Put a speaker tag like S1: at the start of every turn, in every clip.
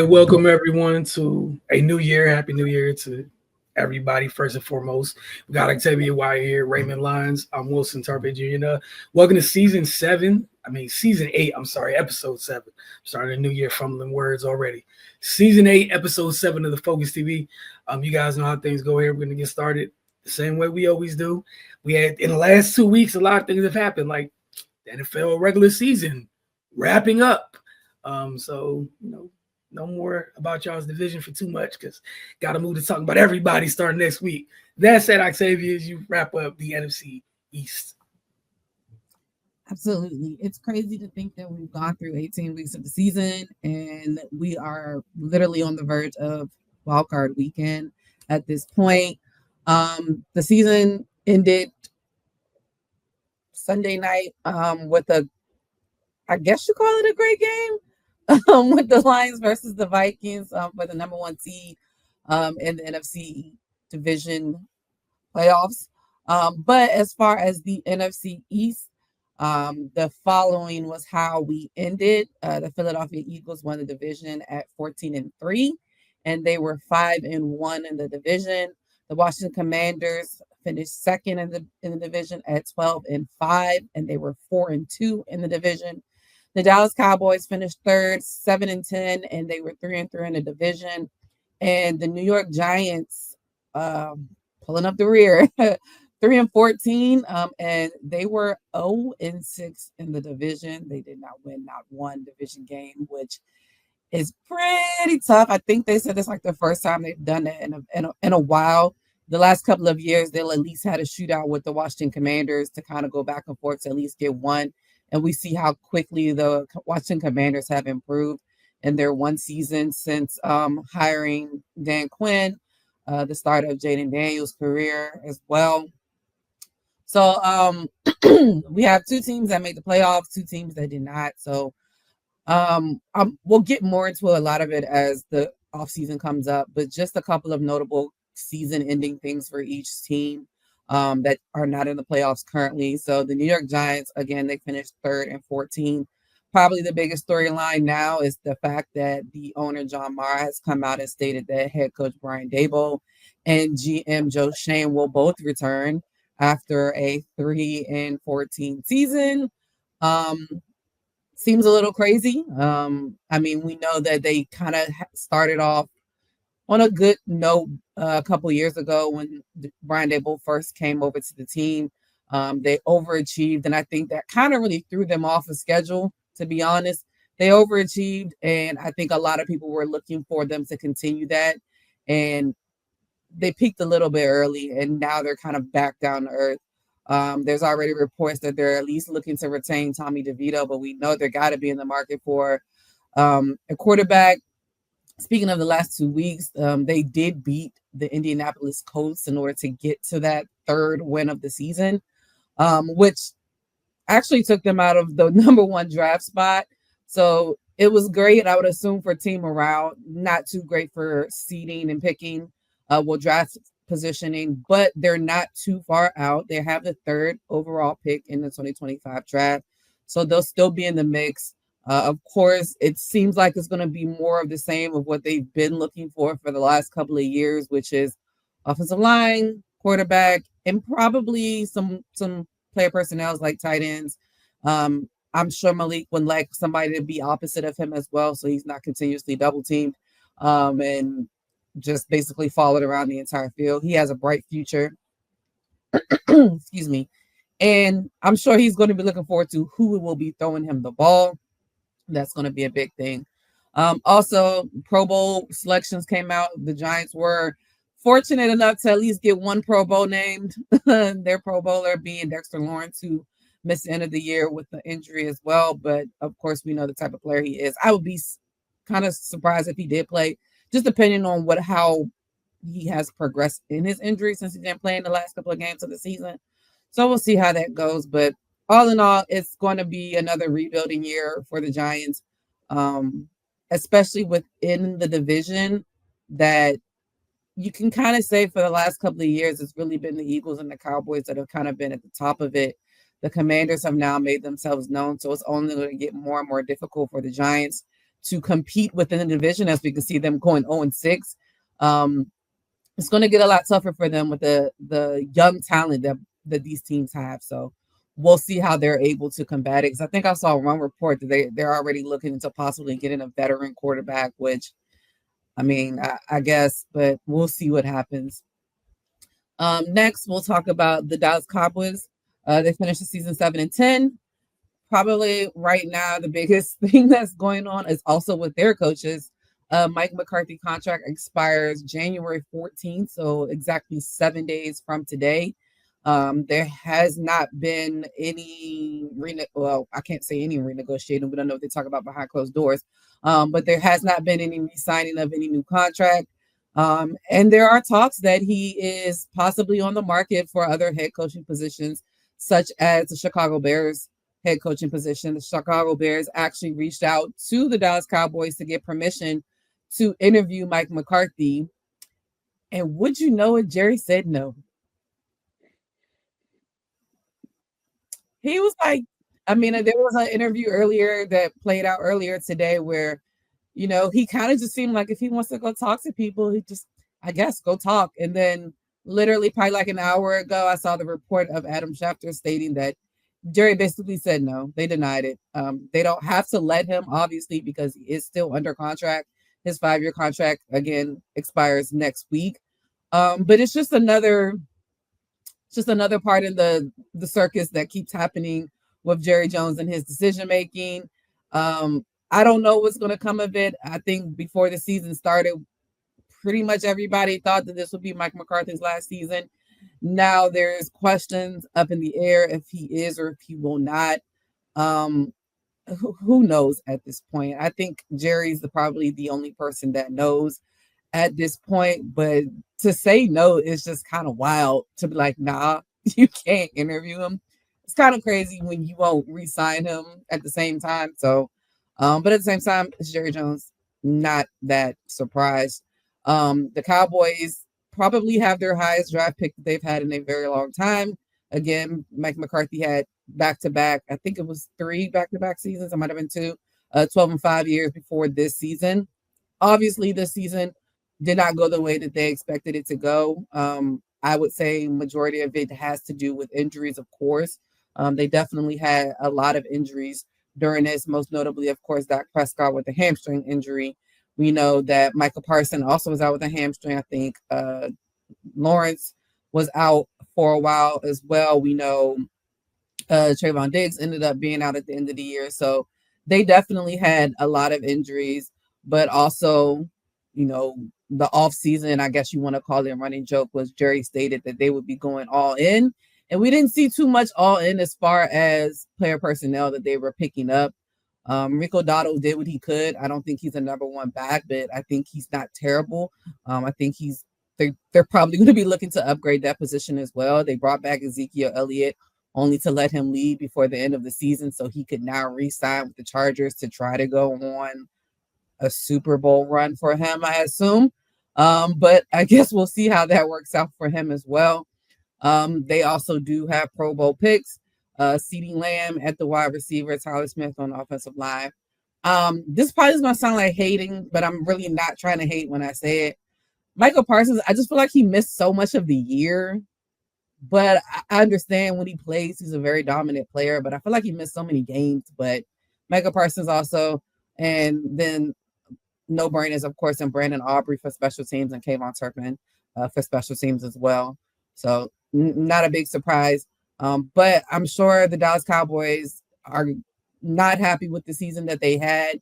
S1: right, welcome everyone to a new year. Happy New Year to everybody. First and foremost, we got Octavia White here, Raymond Lyons. I'm Wilson Tarpey Jr. Welcome to season 7. Season 8. I'm sorry, episode 7. I'm starting a new year, fumbling words already. Season 8, episode 7 of the Focus TV. You guys know how things go here. We're gonna get started the same way we always do. We had in the last 2 weeks, a lot of things have happened, like the NFL regular season wrapping up. No more about y'all's division for too much because got to move to talking about everybody starting next week. That said, Octavia, as you wrap up the NFC East.
S2: Absolutely. It's crazy to think that we've gone through 18 weeks of the season and we are literally on the verge of wildcard weekend at this point. The season ended Sunday night with I guess you call it a great game. With the Lions versus the Vikings for the number 1 seed in the NFC division playoffs. But as far as the NFC East, the following was how we ended. The Philadelphia Eagles won the division at 14-3, and they were 5-1 in the division. The Washington Commanders finished second in the division at 12-5, and they were 4-2 in the division. The Dallas Cowboys finished third, 7-10, and they were 3-3 in the division. And the New York Giants pulling up the rear, 3-14, and they were 0-6 in the division. They did not win not one division game, which is pretty tough. I think they said it's like the first time they've done it in a while. The last couple of years, they'll at least had a shootout with the Washington Commanders to kind of go back and forth to at least get one. And we see how quickly the Washington Commanders have improved in their one season since hiring Dan Quinn, the start of Jaden Daniels' career as well. So we have 2 teams that made the playoffs, 2 teams that did not. So we'll get more into a lot of it as the offseason comes up, but just a couple of notable season-ending things for each team that are not in the playoffs currently. So the New York Giants, again, they finished 3-14. Probably the biggest storyline now is the fact that the owner, John Mara, has come out and stated that head coach Brian Daboll and GM Joe Shane will both return after a 3-14 season. Seems a little crazy. We know that they kind of started off on a good note a couple years ago when Brian Daboll first came over to the team. They overachieved, and I think that kind of really threw them off of schedule, to be honest. They overachieved, and I think a lot of people were looking for them to continue that, and they peaked a little bit early, and now they're kind of back down to earth. There's already reports that they're at least looking to retain Tommy DeVito, but we know they got to be in the market for a quarterback. Speaking of the last 2 weeks, they did beat the Indianapolis Colts in order to get to that 3rd win of the season, which actually took them out of the number 1 draft spot. So it was great, I would assume, for team morale. Not too great for seeding and picking, draft positioning, but they're not too far out. They have the 3rd overall pick in the 2025 draft, so they'll still be in the mix. Of course, it seems like it's going to be more of the same of what they've been looking for the last couple of years, which is offensive line, quarterback, and probably some player personnel like tight ends. I'm sure Malik would like somebody to be opposite of him as well, so he's not continuously double teamed and just basically followed around the entire field. He has a bright future. Excuse me. And I'm sure he's going to be looking forward to who will be throwing him the ball. That's going to be a big thing. Also, Pro Bowl selections came out. The Giants were fortunate enough to at least get one Pro Bowl named. Their Pro Bowler being Dexter Lawrence, who missed the end of the year with the injury as well. But, of course, we know the type of player he is. I would be kind of surprised if he did play, just depending on how he has progressed in his injury since he didn't play in the last couple of games of the season. So we'll see how that goes. But all in all, it's going to be another rebuilding year for the Giants, especially within the division that you can kind of say for the last couple of years, it's really been the Eagles and the Cowboys that have kind of been at the top of it. The Commanders have now made themselves known, so it's only going to get more and more difficult for the Giants. to compete within the division, as we can see them going 0-6. It's going to get a lot tougher for them with the young talent that these teams have. So we'll see how they're able to combat it. Because I think I saw one report that they're already looking into possibly getting a veteran quarterback, which, I mean, I guess, but we'll see what happens. Next, we'll talk about the Dallas Cowboys. They finished the season 7-10. Probably right now, the biggest thing that's going on is also with their coaches. Mike McCarthy contract expires January 14th, so exactly 7 days from today. There has not been any I can't say any renegotiating. We don't know what they talk about behind closed doors. But there has not been any re-signing of any new contract. And there are talks that he is possibly on the market for other head coaching positions, such as the Chicago Bears head coaching position. The Chicago Bears actually reached out to the Dallas Cowboys to get permission to interview Mike McCarthy. And would you know it, Jerry said no. He was like, I mean, there was an interview earlier that played out earlier today where, he kind of just seemed like if he wants to go talk to people, he just, I guess, go talk. And then literally probably like an hour ago, I saw the report of Adam Schefter stating that Jerry basically said no. They denied it. They don't have to let him, obviously, because he is still under contract. His 5-year contract, again, expires next week. But it's just another part in the circus that keeps happening with Jerry Jones and his decision making. I don't know what's going to come of it. I think before the season started, pretty much everybody thought that this would be Mike McCarthy's last season. Now there's questions up in the air if he is or if he will not. Who knows at this point? I think Jerry's probably the only person that knows at this point. But to say no is just kind of wild. To be like, nah, you can't interview him. It's kind of crazy when you won't re-sign him at the same time. So, but at the same time, it's Jerry Jones. Not that surprised. The Cowboys probably have their highest draft pick that they've had in a very long time. Again, Mike McCarthy had back-to-back, I think it was 3 back-to-back seasons. It might have been 2, 12 and 5 years before this season. Obviously, this season did not go the way that they expected it to go. I would say majority of it has to do with injuries, of course. They definitely had a lot of injuries during this, most notably, of course, Dak Prescott with a hamstring injury. We know that Michael Parsons also was out with a hamstring. I think Lawrence was out for a while as well. We know Trayvon Diggs ended up being out at the end of the year. So they definitely had a lot of injuries, but also, the offseason, I guess you want to call it a running joke, was Jerry stated that they would be going all in. And we didn't see too much all in as far as player personnel that they were picking up. Rico Dotto did what he could. I don't think he's a number one back, but I think he's not terrible. I think they're probably going to be looking to upgrade that position as well. They brought back Ezekiel Elliott only to let him leave before the end of the season so he could now re-sign with the Chargers to try to go on a Super Bowl run for him, I assume. But I guess we'll see how that works out for him as well. They also do have Pro Bowl picks. CeeDee Lamb at the wide receiver, Tyler Smith on the offensive line. This probably is going to sound like hating, but I'm really not trying to hate when I say it. Michael Parsons, I just feel like he missed so much of the year, but I understand when he plays, he's a very dominant player, but I feel like he missed so many games. But Michael Parsons also, and then no brainers, of course, and Brandon Aubrey for special teams and Kayvon Turpin for special teams as well. So not a big surprise. But I'm sure the Dallas Cowboys are not happy with the season that they had.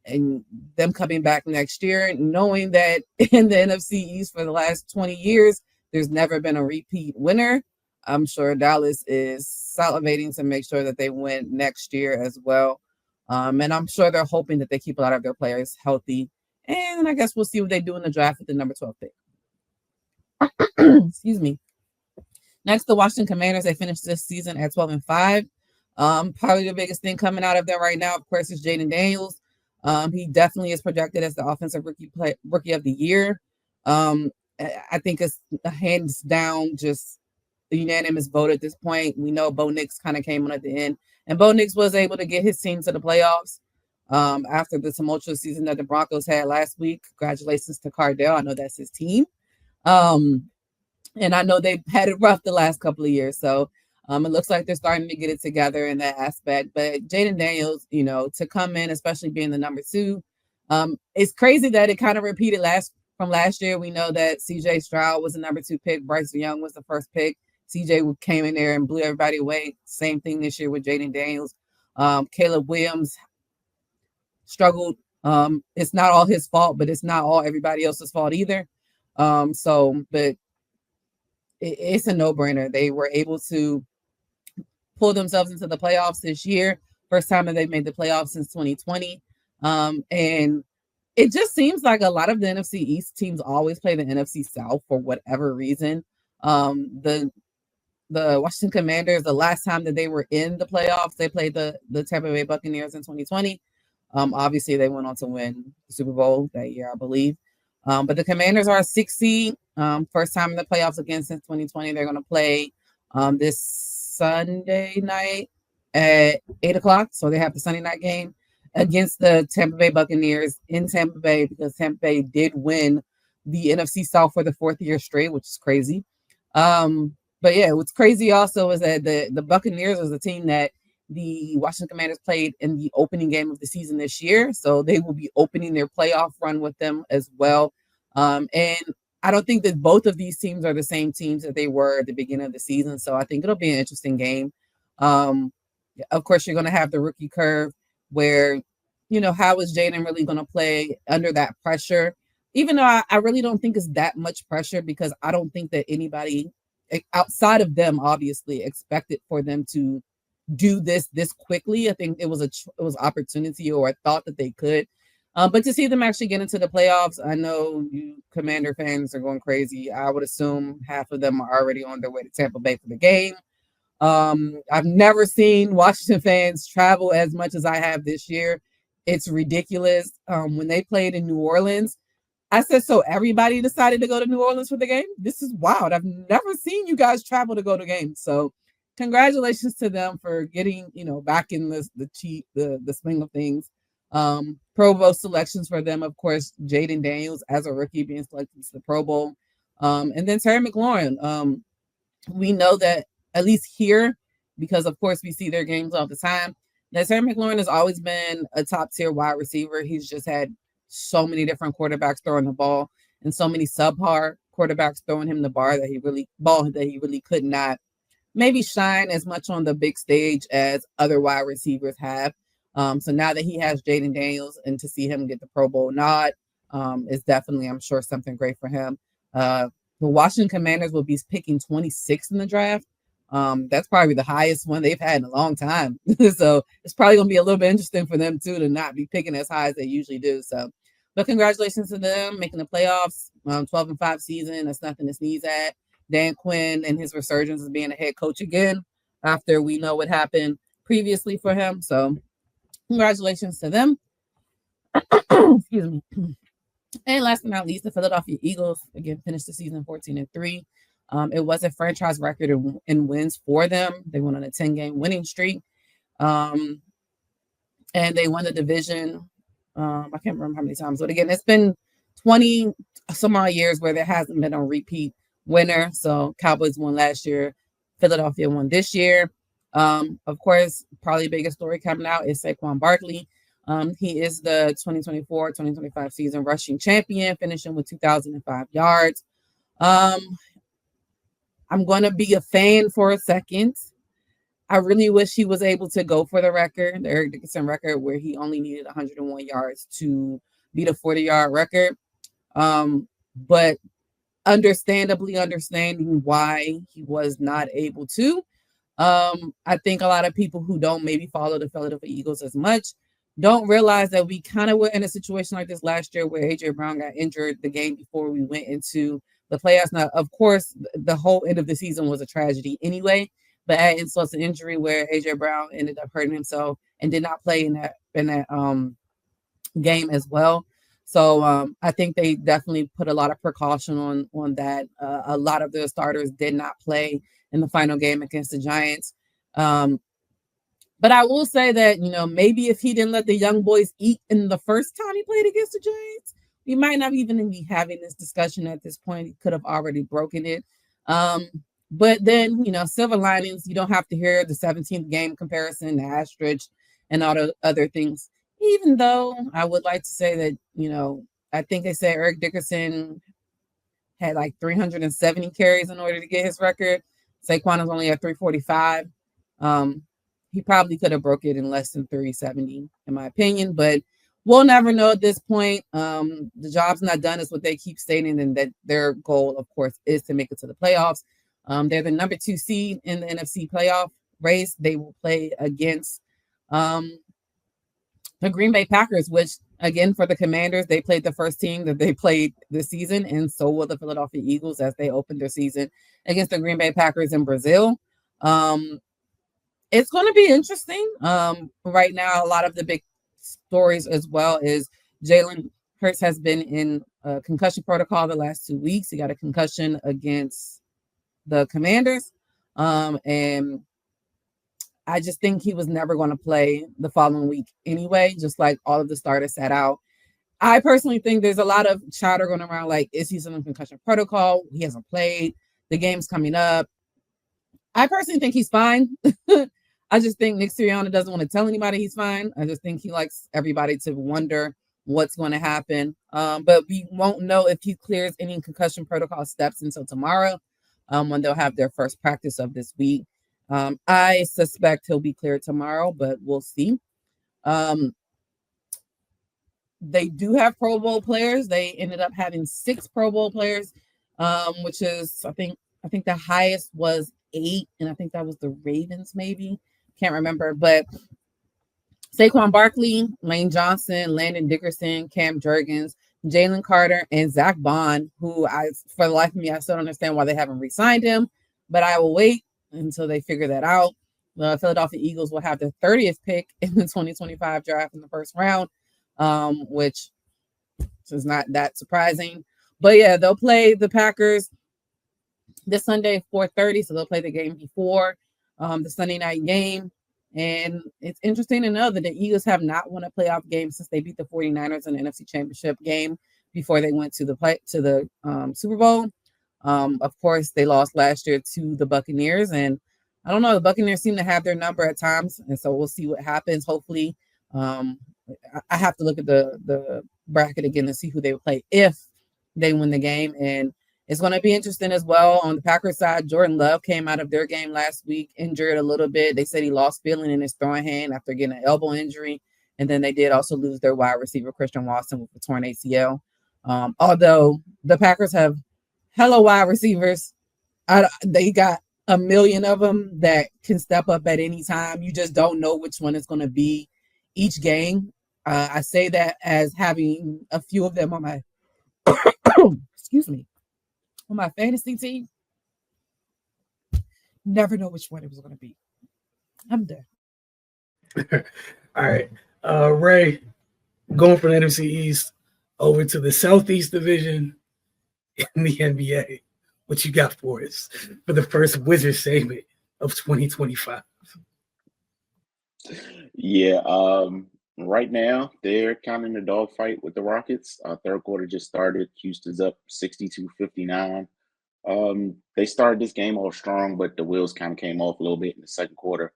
S2: And them coming back next year, knowing that in the NFC East for the last 20 years, there's never been a repeat winner. I'm sure Dallas is salivating to make sure that they win next year as well. And I'm sure they're hoping that they keep a lot of their players healthy. And I guess we'll see what they do in the draft with the number 12 pick. Excuse me. Next, the Washington Commanders. They finished this season at 12-5. Probably the biggest thing coming out of them right now, of course, is Jaden Daniels. He definitely is projected as the offensive rookie of the year. I think it's hands down just a unanimous vote at this point. We know Bo Nix kind of came on at the end, and Bo Nix was able to get his team to the playoffs. after the tumultuous season that the Broncos had last week. Congratulations to Cardell. I know that's his team. And I know they've had it rough the last couple of years. So it looks like they're starting to get it together in that aspect. But Jaden Daniels, to come in, especially being the number 2, it's crazy that it kind of repeated from last year. We know that CJ Stroud was the number 2 pick. Bryce Young was the first pick. CJ came in there and blew everybody away. Same thing this year with Jaden Daniels. Caleb Williams struggled. It's not all his fault, but it's not all everybody else's fault either. But it's a no-brainer. They were able to pull themselves into the playoffs this year. First time that they've made the playoffs since 2020. And it just seems like a lot of the NFC East teams always play the NFC South for whatever reason. The Washington Commanders, the last time that they were in the playoffs, they played the Tampa Bay Buccaneers in 2020. Obviously, they went on to win the Super Bowl that year, I believe. But the Commanders are a 6 seed. First time in the playoffs again since 2020. They're going to play this Sunday night at 8 o'clock. So they have the Sunday night game against the Tampa Bay Buccaneers in Tampa Bay, because Tampa Bay did win the NFC South for the 4th year straight, which is crazy. But yeah, what's crazy also is that the Buccaneers was a team that the Washington Commanders played in the opening game of the season this year. So they will be opening their playoff run with them as well. And I don't think that both of these teams are the same teams that they were at the beginning of the season. So I think it'll be an interesting game. Of course, you're going to have the rookie curve where, how is Jaden really going to play under that pressure? Even though I really don't think it's that much pressure, because I don't think that anybody outside of them obviously expected for them to do this quickly. I think it was opportunity, or a thought that they could. But to see them actually get into the playoffs, I know you Commander fans are going crazy. I would assume half of them are already on their way to Tampa Bay for the game. I've never seen Washington fans travel as much as I have this year. It's ridiculous. When they played in New Orleans, I said, so everybody decided to go to New Orleans for the game? This is wild. I've never seen you guys travel to go to games. So congratulations to them for getting, back in the swing of things. Pro Bowl selections for them, of course, Jaden Daniels as a rookie being selected to the Pro Bowl. And then Terry McLaurin. We know that, at least here, because of course we see their games all the time, that Terry McLaurin has always been a top tier wide receiver. He's just had so many different quarterbacks throwing the ball, and so many subpar quarterbacks throwing him the ball that he really could not maybe shine as much on the big stage as other wide receivers have. So now that he has Jaden Daniels, and to see him get the Pro Bowl nod is definitely, I'm sure, something great for him. The Washington Commanders will be picking 26th in the draft. That's probably the highest one they've had in a long time. So it's probably going to be a little bit interesting for them too, to not be picking as high as they usually do. So, but congratulations to them making the playoffs. 12-5 season. That's nothing to sneeze at. Dan Quinn and his resurgence as being a head coach again, after we know what happened previously for him. So congratulations to them. Excuse me. And last but not least, the Philadelphia Eagles again finished the season 14-3. It was a franchise record in wins for them. They went on a 10-game winning streak. And they won the division. I can't remember how many times, but again, it's been 20 some odd years where there hasn't been a repeat winner. So Cowboys won last year. Philadelphia won this year. Of course, probably the biggest story coming out is Saquon Barkley. He is the 2024-2025 season rushing champion, finishing with 2,005 yards. I'm going to be a fan for a second. I really wish he was able to go for the record, the Eric Dickerson record, where he only needed 101 yards to beat a 40-yard record. But understanding why he was not able to. I think a lot of people who don't maybe follow the Philadelphia Eagles as much don't realize that we kind of were in a situation like this last year where A.J. Brown got injured the game before we went into the playoffs. Now, of course, the whole end of the season was a tragedy anyway, but add insult to injury where A.J. Brown ended up hurting himself and did not play in that game as well. So I think they definitely put a lot of precaution on that. A lot of the starters did not play in the final game against the Giants. But I will say that, maybe if he didn't let the young boys eat in the first time he played against the Giants, we might not even be having this discussion at this point. He could have already broken it. Um, but then, silver linings, you don't have to hear the 17th game comparison, the asterisk, and all the other things. Even though I would like to say that, I think they said Eric Dickerson had like 370 carries in order to get his record. Saquon is only at 345. Um, he probably could have broke it in less than 370, in my opinion, but we'll never know at this point. The job's not done, is what they keep stating, and that their goal, of course, is to make it to the playoffs. They're the number 2 seed in the NFC playoff race. They will play against um, the Green Bay Packers, which again for the Commanders, they played the first team that they played this season, and so will the Philadelphia Eagles as they open their season against the Green Bay Packers in Brazil. Um, it's going to be interesting. Right now, a lot of the big stories as well is Jalen Hurts has been in a concussion protocol the last 2 weeks. He got a concussion against the Commanders, and I just think he was never going to play the following week anyway, just like all of the starters sat out. I personally think there's a lot of chatter going around like, is he still in concussion protocol? He hasn't played. The game's coming up. I personally think he's fine. I just think Nick Sirianni doesn't want to tell anybody he's fine. I just think he likes everybody to wonder what's going to happen. But we won't know if he clears any concussion protocol steps until tomorrow, when they'll have their first practice of this week. I suspect he'll be cleared tomorrow, but we'll see. They do have Pro Bowl players. They ended up having 6 Pro Bowl players, which is I think the highest was 8, and I think that was the Ravens, maybe. Can't remember, but Saquon Barkley, Lane Johnson, Landon Dickerson, Cam Jurgens, Jalen Carter, and Zach Bond, who for the life of me, I still don't understand why they haven't re-signed him, but I will wait until they figure that out. The Philadelphia Eagles will have their 30th pick in the 2025 draft in the first round, which is not that surprising. But yeah, they'll play the Packers this Sunday, 4:30, so they'll play the game before the Sunday night game. And it's interesting to know that the Eagles have not won a playoff game since they beat the 49ers in the NFC Championship game before they went to the Super Bowl. Of course, they lost last year to the Buccaneers, and I don't know, the Buccaneers seem to have their number at times, and so we'll see what happens. Hopefully, I have to look at the bracket again to see who they would play if they win the game, and it's going to be interesting as well. On the Packers side, Jordan Love came out of their game last week injured a little bit. They said he lost feeling in his throwing hand after getting an elbow injury. And then they did also lose their wide receiver, Christian Watson, with a torn ACL. Although the Packers have hella wide receivers. They got a million of them that can step up at any time. You just don't know which one is going to be each game. I say that as having a few of them on my excuse me, on my fantasy team. Never know which one it was going to be. I'm done.
S1: All right. Ray, going from the NFC East over to the Southeast Division in the NBA. What you got for us for the first Wizard segment of 2025?
S3: Yeah, right now they're kind of in the dogfight with the Rockets. Third quarter just started. Houston's up 62-59. They started this game off strong, but the wheels kind of came off a little bit in the second quarter.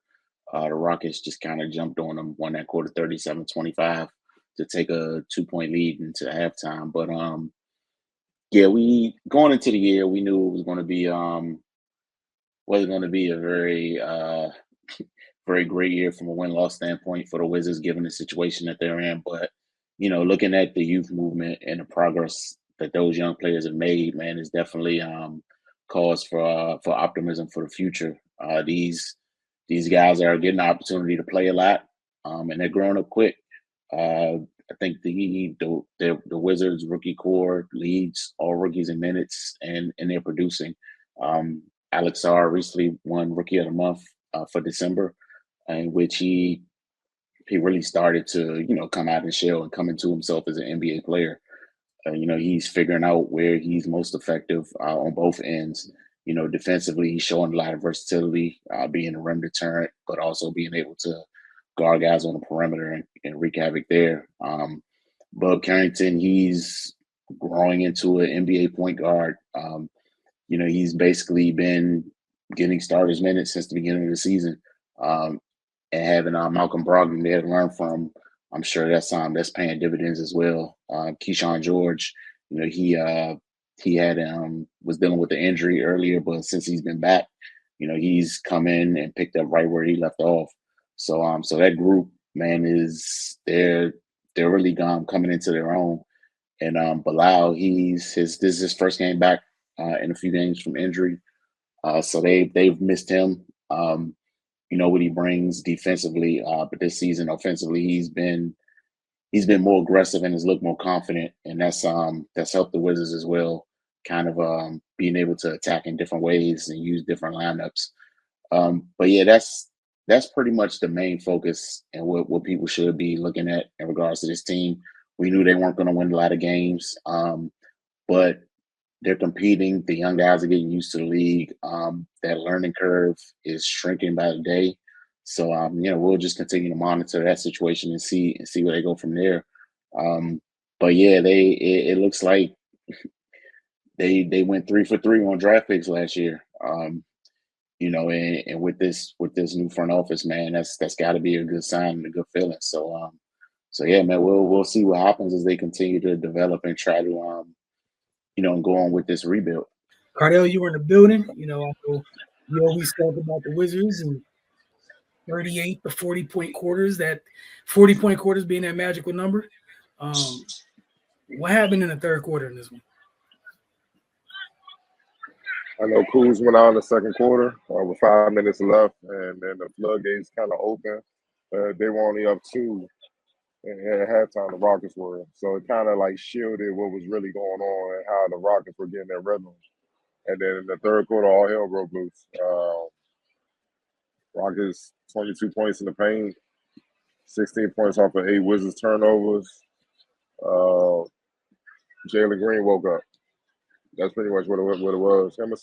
S3: The Rockets just kind of jumped on them, won that quarter 37-25 to take a 2-point lead into halftime. But yeah, we going into the year, we knew it was going to be a very very great year from a win-loss standpoint for the Wizards, given the situation that they're in. But looking at the youth movement and the progress that those young players have made, man, is definitely cause for optimism for the future. These guys are getting the opportunity to play a lot, and they're growing up quick. I think the Wizards rookie core leads all rookies in minutes, and they're producing. Alex Sarr recently won Rookie of the Month for December, in which he really started to come out and shell and come into himself as an NBA player. He's figuring out where he's most effective on both ends. Defensively, he's showing a lot of versatility, being a rim deterrent, but also being able to guard guys on the perimeter and wreak havoc there. Bub Carrington, he's growing into an NBA point guard. He's basically been getting starters minutes since the beginning of the season. And having Malcolm Brogdon there to learn from, I'm sure that's paying dividends as well. Keyshawn George, he had was dealing with the injury earlier, but since he's been back, he's come in and picked up right where he left off. So that group, man, they're really coming into their own. And Bilal, this is his first game back in a few games from injury. So they've missed him. What he brings defensively, but this season offensively, he's been more aggressive and has looked more confident, and that's helped the Wizards as well, kind of being able to attack in different ways and use different lineups. But yeah, that's pretty much the main focus and what people should be looking at in regards to this team. We knew they weren't going to win a lot of games, but they're competing. The young guys are getting used to the league. That learning curve is shrinking by the day. So, we'll just continue to monitor that situation and see where they go from there. But yeah, it looks like they went 3 for 3 on draft picks last year. And with this new front office, man, that's got to be a good sign and a good feeling. So yeah, man, we'll see what happens as they continue to develop and try to go on with this rebuild.
S1: Cardell, you were in the building. I know you always talk about the Wizards and 38 to 40-point quarters, that 40-point quarters being that magical number. What happened in the third quarter in this one?
S4: I know Kuz went out in the second quarter with 5 minutes left, and then the floodgates kind of opened. They were only up 2 at halftime, the Rockets were. So it kind of like shielded what was really going on and how the Rockets were getting their rhythm. And then in the third quarter, all hell broke loose. Rockets 22 points in the paint, 16 points off of 8 Wizards turnovers. Jalen Green woke up. That's pretty much what it was. Him and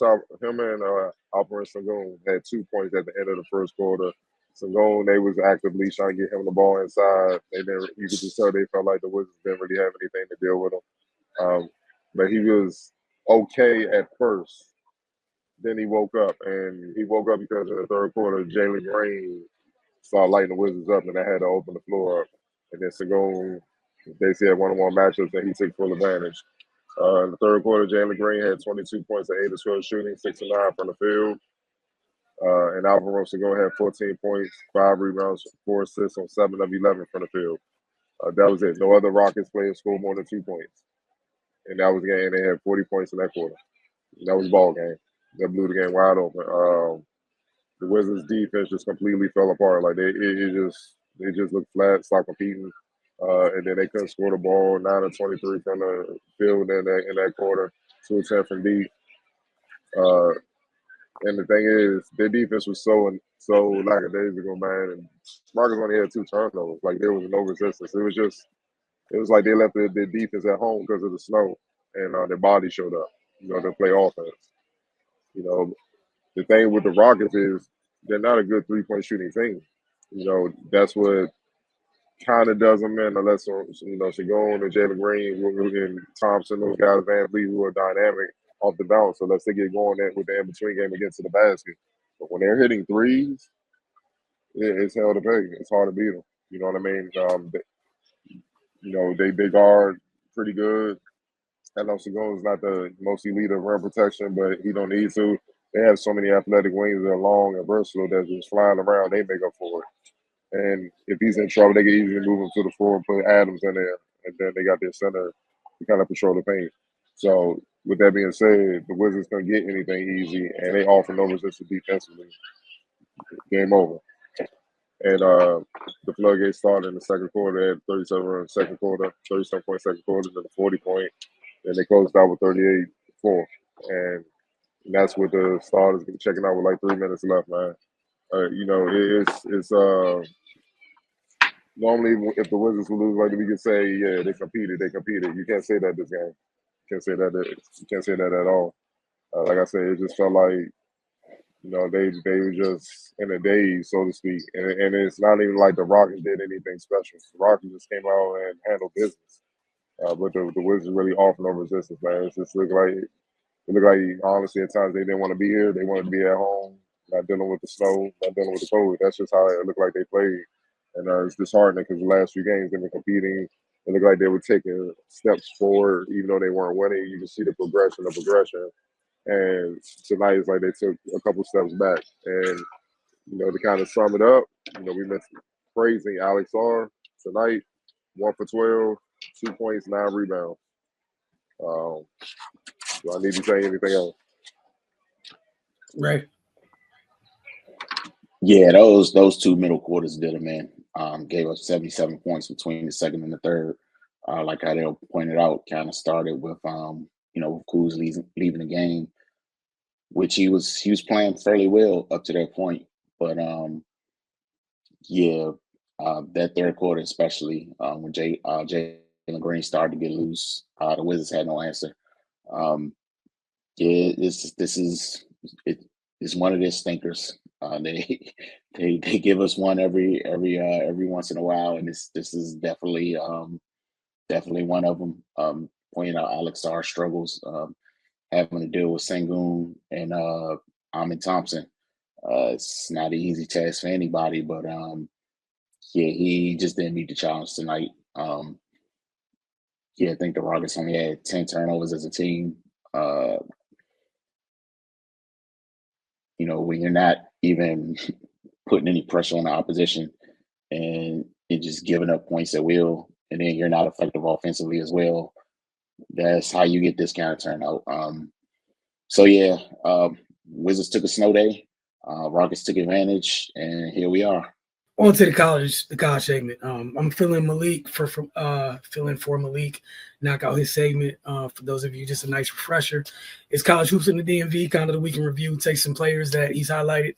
S4: Alperen Sengun had 2 points at the end of the first quarter. Sengun, they was actively trying to get him the ball inside. You could just tell they felt like the Wizards didn't really have anything to deal with him. But he was okay at first. Then he woke up, and he woke up because in the third quarter, Jalen Green started lighting the Wizards up, and they had to open the floor up. And then Sengun basically had one-on-one matchups, and he took full advantage. In the third quarter, Jalen Green had 22 points at 8 of 12 shooting, 6 of 9 from the field. And Alvaro Sengun had 14 points, 5 rebounds, 4 assists on 7 of 11 from the field. That was it. No other Rockets players scored more than 2 points. And that was the game. They had 40 points in that quarter. That was ball game. That blew the game wide open. The Wizards' defense just completely fell apart. Like they just looked flat, stopped competing. And then they couldn't score the ball. 9 of 23 from the field in that quarter. 2 of 10 from deep. And the thing is, their defense was so lackadaisical, man. And Rockets only had 2 turnovers. Like there was no resistance. It was like they left their defense at home because of the snow, and their body showed up. To play offense. The thing with the Rockets is they're not a good 3-point shooting team. That's what kind of does them in, unless Sengun and Jalen Green and Thompson, those guys, Van Vliet, who are dynamic off the bounce, unless they get going with the in-between game against the basket. But when they're hitting threes, it's hell to pay. It's hard to beat them. You know what I mean? They guard pretty good. I know Sengun is not the most elite of rim protection, but he don't need to. They have so many athletic wings that are long and versatile that just flying around, they make up for it. And if he's in trouble, they can easily move him to the floor and put Adams in there. And then they got their center to kind of control the paint. So with that being said, the Wizards couldn't get anything easy, and they offer no resistance defensively. Game over. And the floodgates started in the second quarter. They had 37 in the second quarter, 37-point second quarter, then a 40-point. Then they closed out with 38-4. And that's what the starters been checking out with like 3 minutes left, man. It's normally if the Wizards would lose, like we could say, yeah, they competed. You can't say that this game. You can't say that at all. Like I said, it just felt like They were just in a daze, so to speak. And it's not even like the Rockets did anything special. The Rockets just came out and handled business. But the Wizards really offer no resistance, man. It just looked like honestly at times they didn't want to be here. They wanted to be at home, not dealing with the snow, not dealing with the cold. That's just how it looked like they played. And it's disheartening because the last few games they've been competing. It looked like they were taking steps forward, even though they weren't winning. You can see the progression. And tonight it's like they took a couple steps back. And to kind of sum it up, we mentioned praising Alex R tonight, 1 for 12, 2 points, 9 rebounds. Do I need to say anything else?
S1: Right.
S3: Yeah, those two middle quarters did it, man. Gave up 77 points between the second and the third. Like Cardell pointed out, kind of started with with Kuz leaving the game, which he was playing fairly well up to that point. But that third quarter especially, when Jalen Green started to get loose, the Wizards had no answer. It's one of their stinkers. They give us one every once in a while, and this is definitely one of them. Pointing out Alex R struggles, having to deal with Sengun and Amin Thompson. It's not an easy task for anybody, but he just didn't meet the challenge tonight. I think the Rockets only had 10 turnovers as a team. When you're not even putting any pressure on the opposition and you're just giving up points at will, and then you're not effective offensively as well, that's how you get this kind of turnout. Wizards took a snow day. Rockets took advantage, and here we are.
S1: On to the college segment. I'm filling Malik filling for Malik. Knock out his segment. For those of you, just a nice refresher. It's college hoops in the DMV, kind of the week in review. Take some players that he's highlighted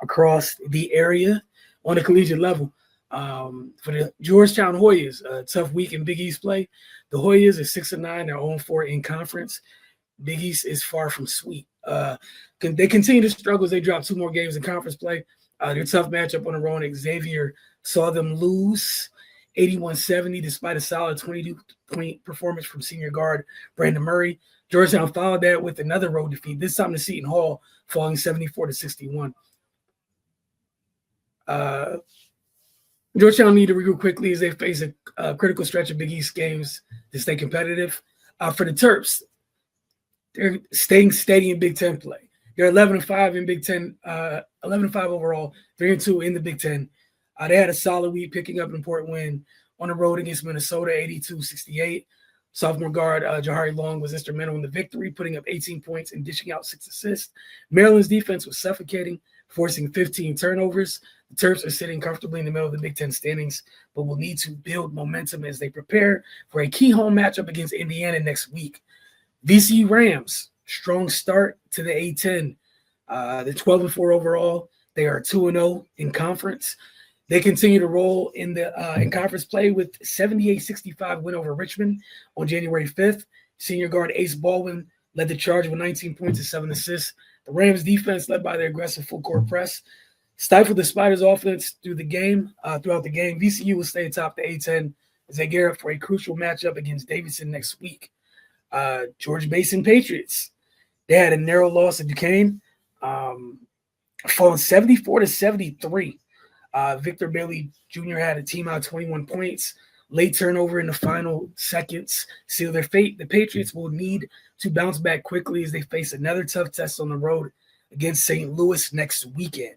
S1: across the area on a collegiate level. For the Georgetown Hoyas, a tough week in Big East play. The Hoyas are 6-9. They're 0-4 in conference. Big East is far from sweet. They continue to struggle as they drop 2 more games in conference play. Their tough matchup on the road, Xavier saw them lose 81-70 despite a solid 22-point performance from senior guard Brandon Murray. Georgetown followed that with another road defeat, this time to Seton Hall, falling 74-61. Georgetown need to regroup quickly as they face a critical stretch of Big East games to stay competitive. For the Terps, they're staying steady in Big Ten play. They're 11-5 in Big Ten, 11-5 overall, 3-2 in the Big Ten. They had a solid week, picking up an important win on the road against Minnesota, 82-68. Sophomore guard Jahari Long was instrumental in the victory, putting up 18 points and dishing out 6 assists. Maryland's defense was suffocating, forcing 15 turnovers. The Terps are sitting comfortably in the middle of the Big Ten standings, but will need to build momentum as they prepare for a key home matchup against Indiana next week. VCU Rams, strong start to the A-10. They're 12-4 overall. They are 2-0 in conference. They continue to roll in conference play with 78-65 win over Richmond on January 5th. Senior guard Ace Baldwin led the charge with 19 points and 7 assists. The Rams defense, led by their aggressive full court press, stifled the Spiders offense throughout the game. VCU will stay atop the A-10 as they gear up for a crucial matchup against Davidson next week. George Mason Patriots, they had a narrow loss to Duquesne, falling 74-73. Victor Bailey Jr. had a team out 21 points. Late turnover in the final seconds seal their fate. The Patriots will need to bounce back quickly as they face another tough test on the road against St. Louis next weekend.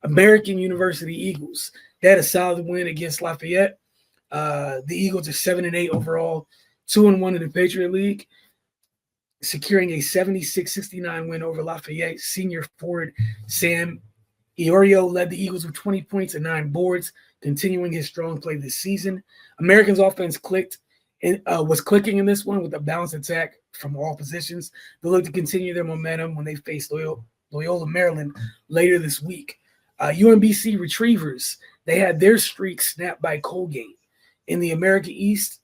S1: American University Eagles, they had a solid win against Lafayette. The Eagles are 7-8 overall, 2-1 in the Patriot League, securing a 76-69 win over Lafayette. Senior forward Sam Iorio led the Eagles with 20 points and 9 boards, continuing his strong play this season. Americans' offense was clicking in this one with a balanced attack from all positions. They'll look to continue their momentum when they face Loyola Maryland later this week. UMBC Retrievers, they had their streak snapped by Colgate. In the America East,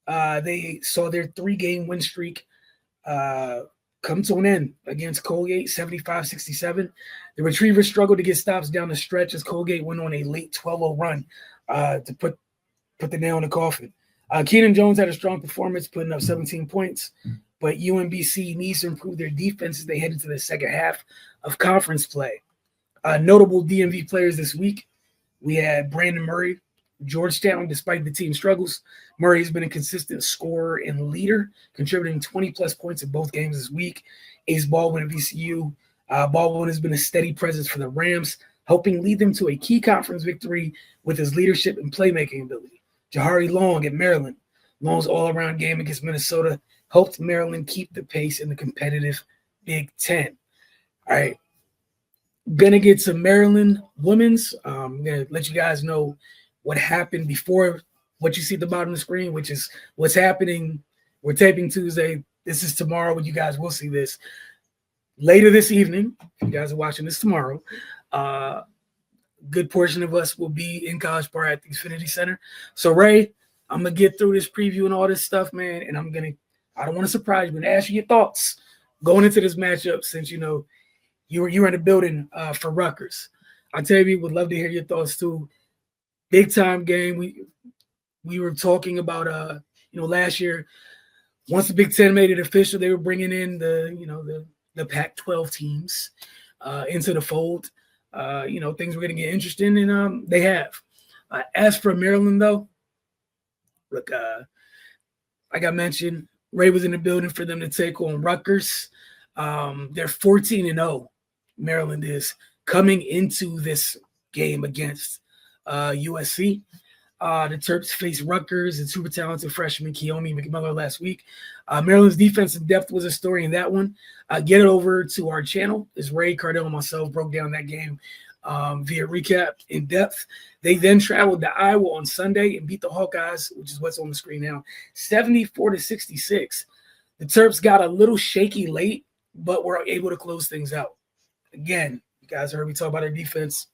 S1: they saw their 3-game win streak come to an end against Colgate, 75-67. The Retrievers struggled to get stops down the stretch as Colgate went on a late 12-0 run to put the nail in the coffin. Keenan Jones had a strong performance, putting up 17 points, but UMBC needs to improve their defense as they head into the second half of conference play. Notable DMV players this week, we had Brandon Murray, Georgetown. Despite the team's struggles, Murray has been a consistent scorer and leader, contributing 20-plus points in both games this week. Ace Baldwin at VCU. Baldwin has been a steady presence for the Rams, helping lead them to a key conference victory with his leadership and playmaking ability. Jahari Long at Maryland. Long's all-around game against Minnesota helped Maryland keep the pace in the competitive Big Ten. All right. Gonna get to Maryland women's. I'm gonna let you guys know what happened before what you see at the bottom of the screen, which is what's happening. We're taping Tuesday. This is tomorrow when you guys will see this. Later this evening, if you guys are watching this tomorrow, good portion of us will be in College Park at the Xfinity Center. So, Ray, I'm going to get through this preview and all this stuff, man, and I don't want to surprise you, but ask you your thoughts going into this matchup since, you know, you were in the building for Rutgers. Octavia, would love to hear your thoughts too. Big time game. We were talking about last year, once the Big Ten made it official, they were bringing in the Pac-12 teams into the fold. Things were going to get interesting, and they have. As for Maryland, though, look, like I mentioned, Ray was in the building for them to take on Rutgers. They're 14-0. Maryland is coming into this game against USC. The Terps faced Rutgers and super talented freshman Keomi McMillan last week. Maryland's defensive depth was a story in that one. Get it over to our channel. As Ray, Cardell, and myself broke down that game via recap in depth. They then traveled to Iowa on Sunday and beat the Hawkeyes, which is what's on the screen now, 74-66. The Terps got a little shaky late, but were able to close things out. Again, you guys heard me talk about their defense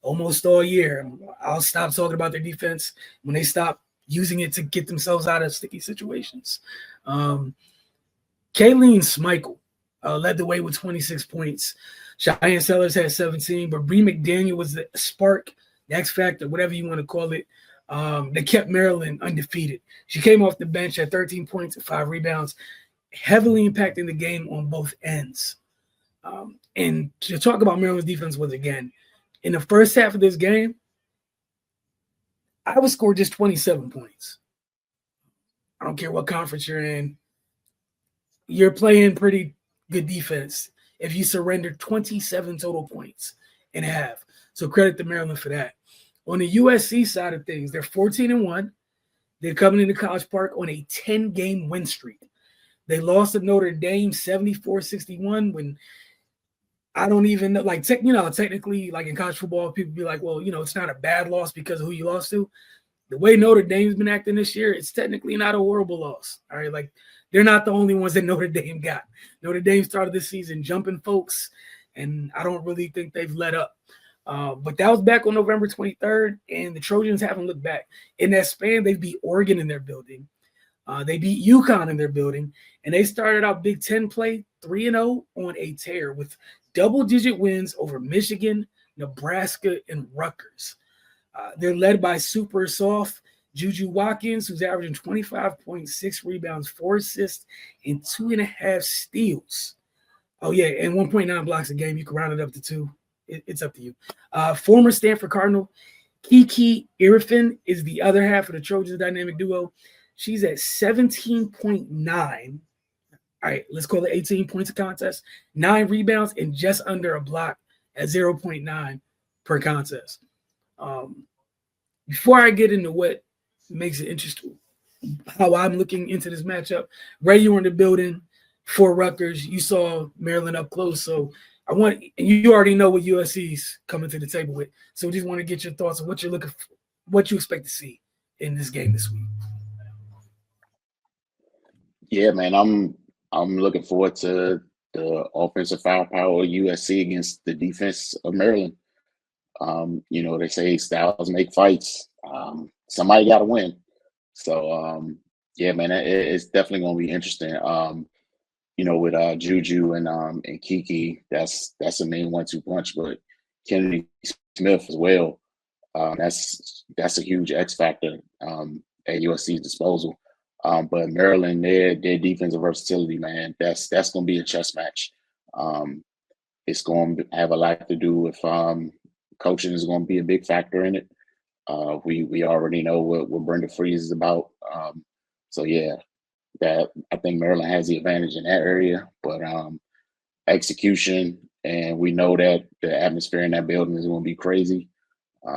S1: almost all year. I'll stop talking about their defense when they stop using it to get themselves out of sticky situations. Kayleen Schmeichel led the way with 26 points. Cheyenne Sellers had 17, but Bree McDaniel was the spark, the X factor, whatever you want to call it, that kept Maryland undefeated. She came off the bench at 13 points and 5 rebounds, heavily impacting the game on both ends. And to talk about Maryland's defense was, again, in the first half of this game, Iowa scored just 27 points. I don't care what conference you're in. You're playing pretty good defense if you surrender 27 total points in half. So credit to Maryland for that. On the USC side of things, they're 14-1. They're coming into College Park on a 10-game win streak. They lost to Notre Dame 74-61 when I don't even know, technically, like in college football, people be like, well, it's not a bad loss because of who you lost to. The way Notre Dame's been acting this year, it's technically not a horrible loss. All right, like they're not the only ones that Notre Dame got. Notre Dame started this season jumping folks, and I don't really think they've let up. But that was back on November 23rd, and the Trojans haven't looked back. In that span, they beat Oregon in their building. They beat UConn in their building, and they started out Big Ten play 3-0 on a tear with double-digit wins over Michigan, Nebraska, and Rutgers. They're led by super soft Juju Watkins, who's averaging 25.6 rebounds, 4 assists, and 2.5 steals. Oh, yeah, and 1.9 blocks a game. You can round it up to 2. It's up to you. Former Stanford Cardinal Kiki Irfin is the other half of the Trojans dynamic duo. She's at 17.9. All right, let's call it 18 points a contest, 9 rebounds, and just under a block at 0.9 per contest. Before I get into what makes it interesting, how I'm looking into this matchup, Ray, you were in the building for Rutgers. You saw Maryland up close, so and you already know what USC's coming to the table with. So we just want to get your thoughts on what you're looking for, what you expect to see in this game this week.
S3: Yeah, man, I'm looking forward to the offensive firepower of USC against the defense of Maryland. They say styles make fights. Somebody got to win. So, yeah, man, it's definitely going to be interesting. with Juju and Kiki, that's the main 1-2 punch. But Kennedy Smith as well. That's a huge X factor at USC's disposal. But Maryland, their defensive versatility, man, that's going to be a chess match. It's going to have a lot to do with coaching is going to be a big factor in it. We already know what Brenda Freeze is about. So yeah, that I think Maryland has the advantage in that area, but execution, and we know that the atmosphere in that building is going to be crazy.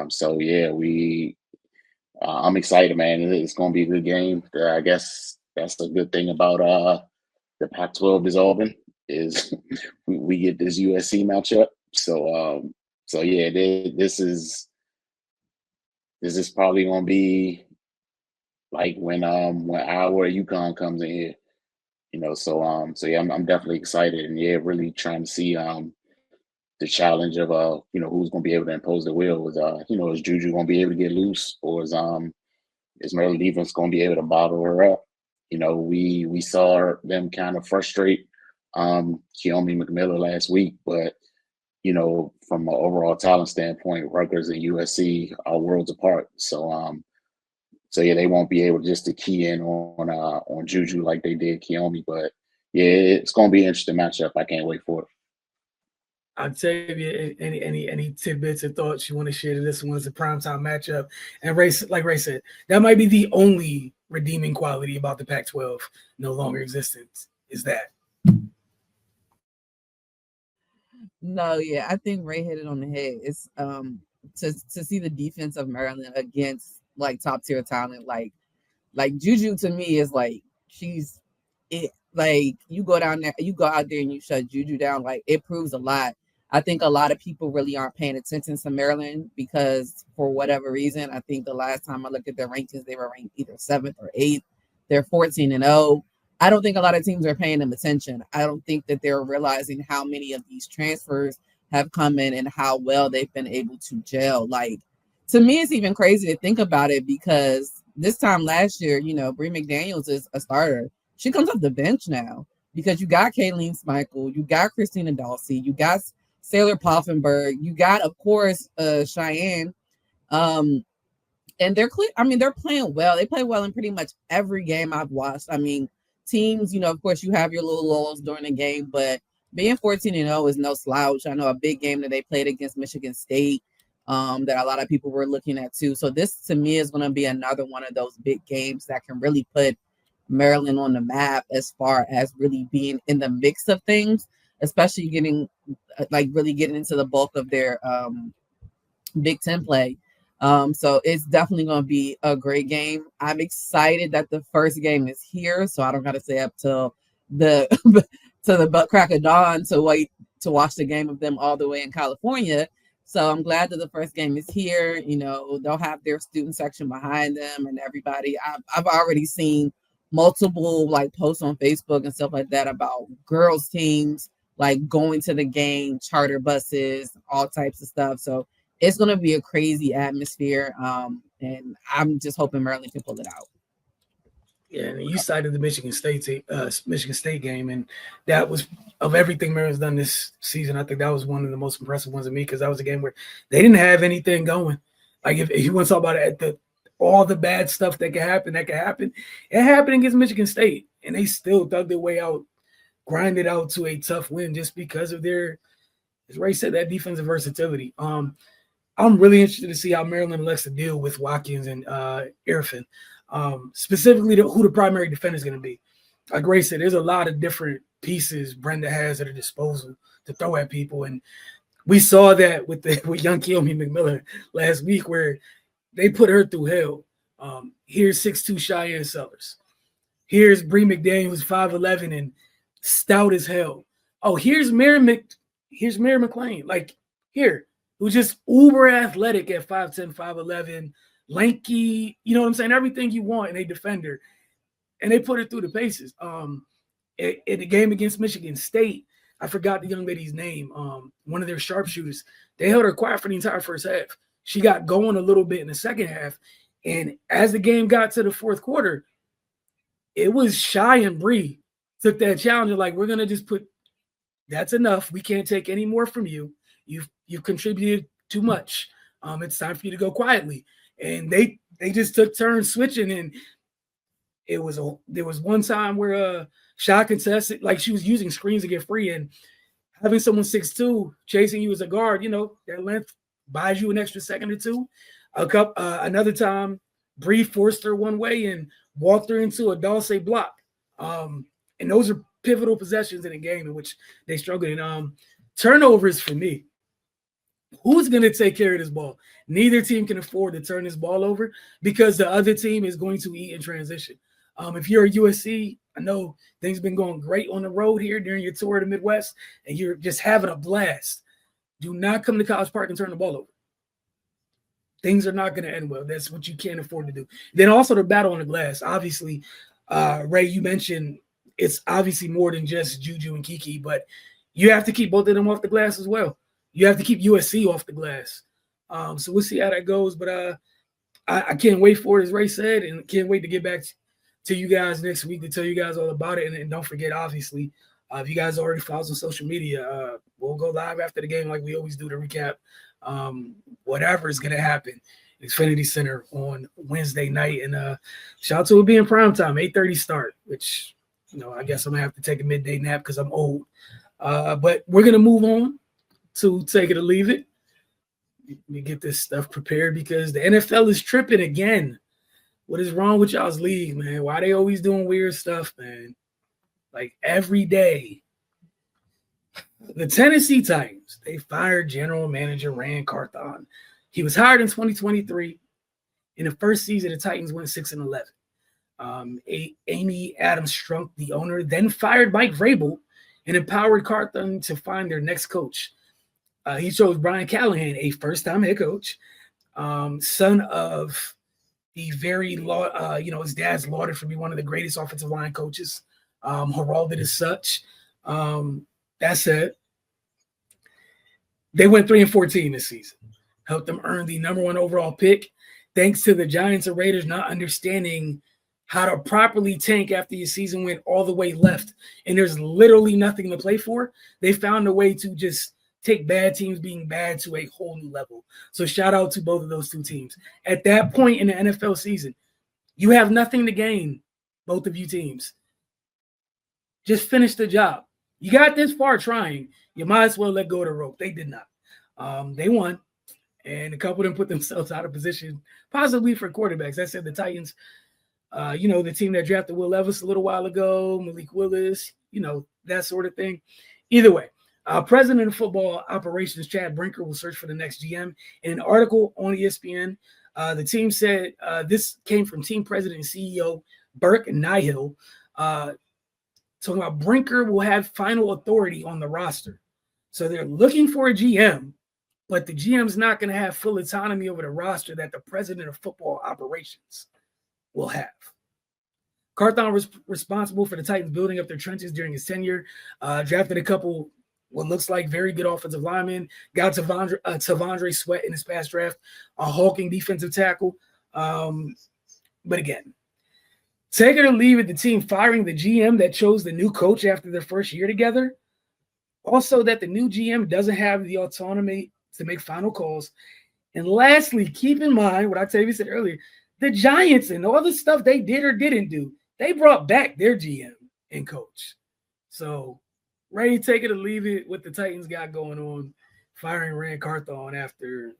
S3: So yeah, I'm excited, man. It's going to be a good game. I guess that's the good thing about the Pac-12 dissolving is we get this USC matchup. So yeah, this is probably going to be like when our UConn comes in here, So yeah, I'm definitely excited, and yeah, really trying to see the challenge of who's going to be able to impose the will. Is Juju going to be able to get loose, or is Maryland defense going to be able to bottle her up? We saw them kind of frustrate Keomi McMillan last week, but from an overall talent standpoint, Rutgers and USC are worlds apart. So yeah, they won't be able just to key in on Juju like they did Keomi, but yeah, it's going to be an interesting matchup. I can't wait for it.
S1: Octavia, any tidbits or thoughts you want to share to this one? It's a primetime matchup, and Ray, like Ray said, that might be the only redeeming quality about the Pac-12 no longer existence. Is that?
S2: No, yeah, I think Ray hit it on the head. It's to see the defense of Maryland against like top tier talent, like Juju to me is like she's it. Like you go out there and you shut Juju down, like it proves a lot. I think a lot of people really aren't paying attention to Maryland because for whatever reason, I think the last time I looked at their rankings, they were ranked either 7th or 8th. They're 14-0. I don't think a lot of teams are paying them attention. I don't think that they're realizing how many of these transfers have come in and how well they've been able to gel. Like, to me, it's even crazy to think about it because this time last year, Bree McDaniels is a starter. She comes off the bench now because you got Kayleen Smichael, you got Christina Dawsey, you got Sailor Poffenberg, you got, of course, Cheyenne. And they're playing well. They play well in pretty much every game I've watched. I mean, teams, of course, you have your little lulls during the game, but being 14-0 is no slouch. I know a big game that they played against Michigan State that a lot of people were looking at too. So this, to me, is going to be another one of those big games that can really put Maryland on the map as far as really being in the mix of things, especially really getting into the bulk of their Big Ten play. So it's definitely going to be a great game. I'm excited that the first game is here, so I don't got to stay up till the butt crack of dawn to wait to watch the game of them all the way in California. So I'm glad that the first game is here. They'll have their student section behind them and everybody. I've already seen multiple posts on Facebook and stuff like that about girls teams going to the game, charter buses, all types of stuff. So it's going to be a crazy atmosphere, and I'm just hoping Maryland can pull it out.
S1: Yeah, and you cited the Michigan State game, and that was, of everything Maryland's done this season, I think that was one of the most impressive ones of me because that was a game where they didn't have anything going. Like if you want to talk about it, all the bad stuff that could happen. It happened against Michigan State, and they still dug their way out, grinded out to a tough win just because of their, as Ray said, that defensive versatility. I'm really interested to see how Maryland elects to deal with Watkins and Irfin. Specifically who the primary defender is going to be. Like Ray said, there's a lot of different pieces Brenda has at her disposal to throw at people. And we saw that with young Keomi McMillan last week where they put her through hell. Here's 6'2" Cheyenne Sellers. Here's Bree McDaniel, who's 5'11" and stout as hell. Oh, here's Mary McLean. Who's just uber athletic at 5'10", 5'11", lanky, you know what I'm saying? Everything you want in a defender. And they put it through the paces. In the game against Michigan State, I forgot the young lady's name, one of their sharpshooters. They held her quiet for the entire first half. She got going a little bit in the second half. And as the game got to the fourth quarter, it was Shy and Bree took that challenge and like, we're gonna just put that's enough. We can't take any more from you. You've contributed too much. It's time for you to go quietly. And they just took turns switching, and there was one time where shot contested, like she was using screens to get free, and having someone 6'2" chasing you as a guard, that length buys you an extra second or two. Another time, Bree forced her one way and walked her into a Dulce block. And those are pivotal possessions in a game in which they struggled. And turnovers for me, who's going to take care of this ball? Neither team can afford to turn this ball over because the other team is going to eat in transition. If you're a USC, I know things have been going great on the road here during your tour of the Midwest, and you're just having a blast. Do not come to College Park and turn the ball over. Things are not going to end well. That's what you can't afford to do. Then also the battle on the glass. Obviously, Ray, you mentioned it's obviously more than just Juju and Kiki, but you have to keep both of them off the glass as well. You have to keep USC off the glass. So we'll see how that goes. But I can't wait for it, as Ray said, and can't wait to get back to you guys next week to tell you guys all about it. And don't forget, obviously, if you guys already follow us on social media, we'll go live after the game like we always do to recap whatever is going to happen. Xfinity Center on Wednesday night. And shout out to it being prime time, 8:30 start, which, I guess I'm going to have to take a midday nap because I'm old. But we're going to move on to take it or leave it. Let me get this stuff prepared because the NFL is tripping again. What is wrong with y'all's league, man? Why they always doing weird stuff, man? Like every day. The Tennessee Titans, they fired general manager Rand Carthon. He was hired in 2023. In the first season, the Titans went 6-11. Amy Adams Strunk, the owner, then fired Mike Vrabel and empowered Carthon to find their next coach. He chose Brian Callahan, a first-time head coach, son of the very, his dad's lauded for being one of the greatest offensive line coaches, heralded as such. That said, they went 3-14 this season, helped them earn the number 1 overall pick, thanks to the Giants and Raiders not understanding how to properly tank after your season went all the way left, and there's literally nothing to play for. They found a way to just take bad teams being bad to a whole new level. So shout out to both of those two teams. At that point in the NFL season, you have nothing to gain, both of you teams. Just finish the job. You got this far trying. You might as well let go of the rope. They did not. They won, and a couple of them put themselves out of position, possibly for quarterbacks. That said, the Titans, the team that drafted Will Levis a little while ago, Malik Willis, that sort of thing. Either way, President of Football Operations Chad Brinker will search for the next GM. In an article on ESPN, the team said this came from team president and CEO Burke Nihill, talking about Brinker will have final authority on the roster. So they're looking for a GM, but the GM's not going to have full autonomy over the roster that the president of football operations will have. Carthon was responsible for the Titans building up their trenches during his tenure, drafted a couple what looks like very good offensive linemen, got Tavondre Sweat in his past draft, a hulking defensive tackle. But again, take it or leave it, the team firing the GM that chose the new coach after their first year together. Also, that the new GM doesn't have the autonomy to make final calls. And lastly, keep in mind what Octavia said earlier, the Giants and all the stuff they did or didn't do, they brought back their GM and coach. So, Ray, take it or leave it, what the Titans got going on, firing Rand Carthon after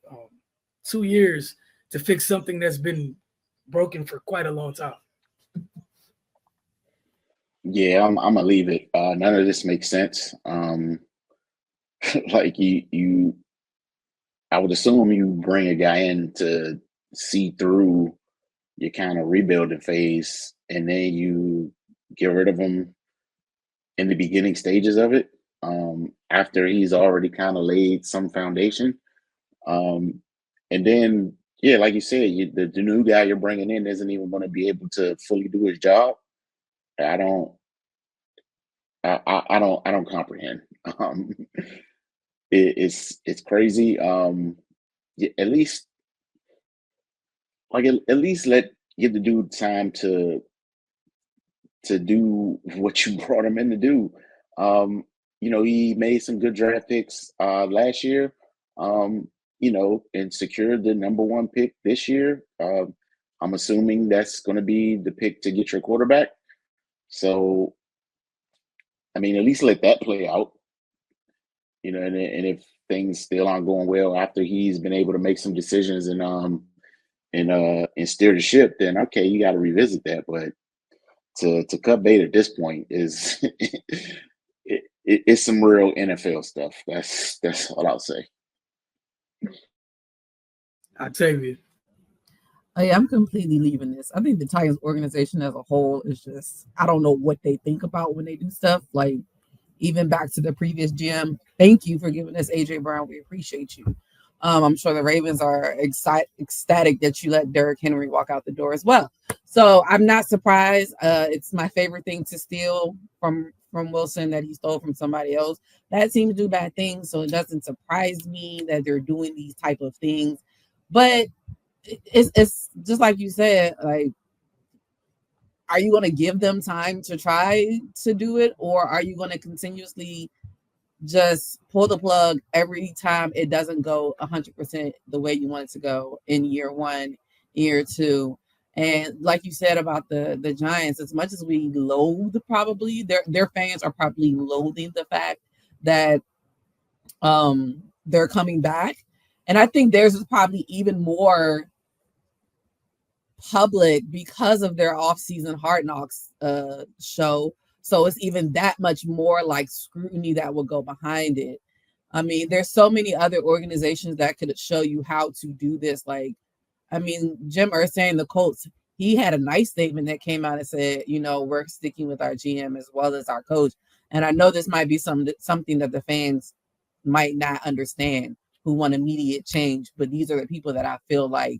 S1: 2 years to fix something that's been broken for quite a long time.
S3: Yeah, I'm gonna leave it. None of this makes sense. Like you, I would assume you bring a guy in to see through your kind of rebuilding phase, and then you get rid of him in the beginning stages of it, after he's already kind of laid some foundation. And then, yeah, like you said, the new guy you're bringing in isn't even going to be able to fully do his job. I don't comprehend. It's crazy. Yeah, at least give the dude time to to do what you brought him in to do. He made some good draft picks last year, and secured the number one pick this year. I'm assuming that's going to be the pick to get your quarterback. So, I mean, at least let that play out. And if things still aren't going well after he's been able to make some decisions and steer the ship, then okay, you got to revisit that. But to cut bait at this point is it's some real NFL stuff. That's all I'll say.
S1: Octavia.
S2: I'm completely leaving this. I think the Titans organization as a whole is just, I don't know what they think about when they do stuff. Like, even back to the previous GM, thank you for giving us AJ Brown. We appreciate you. I'm sure the Ravens are ecstatic that you let Derrick Henry walk out the door as well. So I'm not surprised. It's my favorite thing to steal from Wilson, that he stole from somebody else. That team to do bad things, so it doesn't surprise me that they're doing these type of things. But it's just like you said, like, are you going to give them time to try to do it, or are you going to continuously just pull the plug every time it doesn't go 100% the way you want it to go in year one, year two? And like you said about the Giants, as much as we loathe, probably their fans are probably loathing the fact that they're coming back. And I think theirs is probably even more public because of their off-season Hard Knocks show. So it's even that much more like scrutiny that will go behind it. I mean, there's so many other organizations that could show you how to do this. Like, I mean, Jim Irsay, the Colts, he had a nice statement that came out and said, we're sticking with our GM as well as our coach. And I know this might be something that the fans might not understand who want immediate change, but these are the people that I feel like,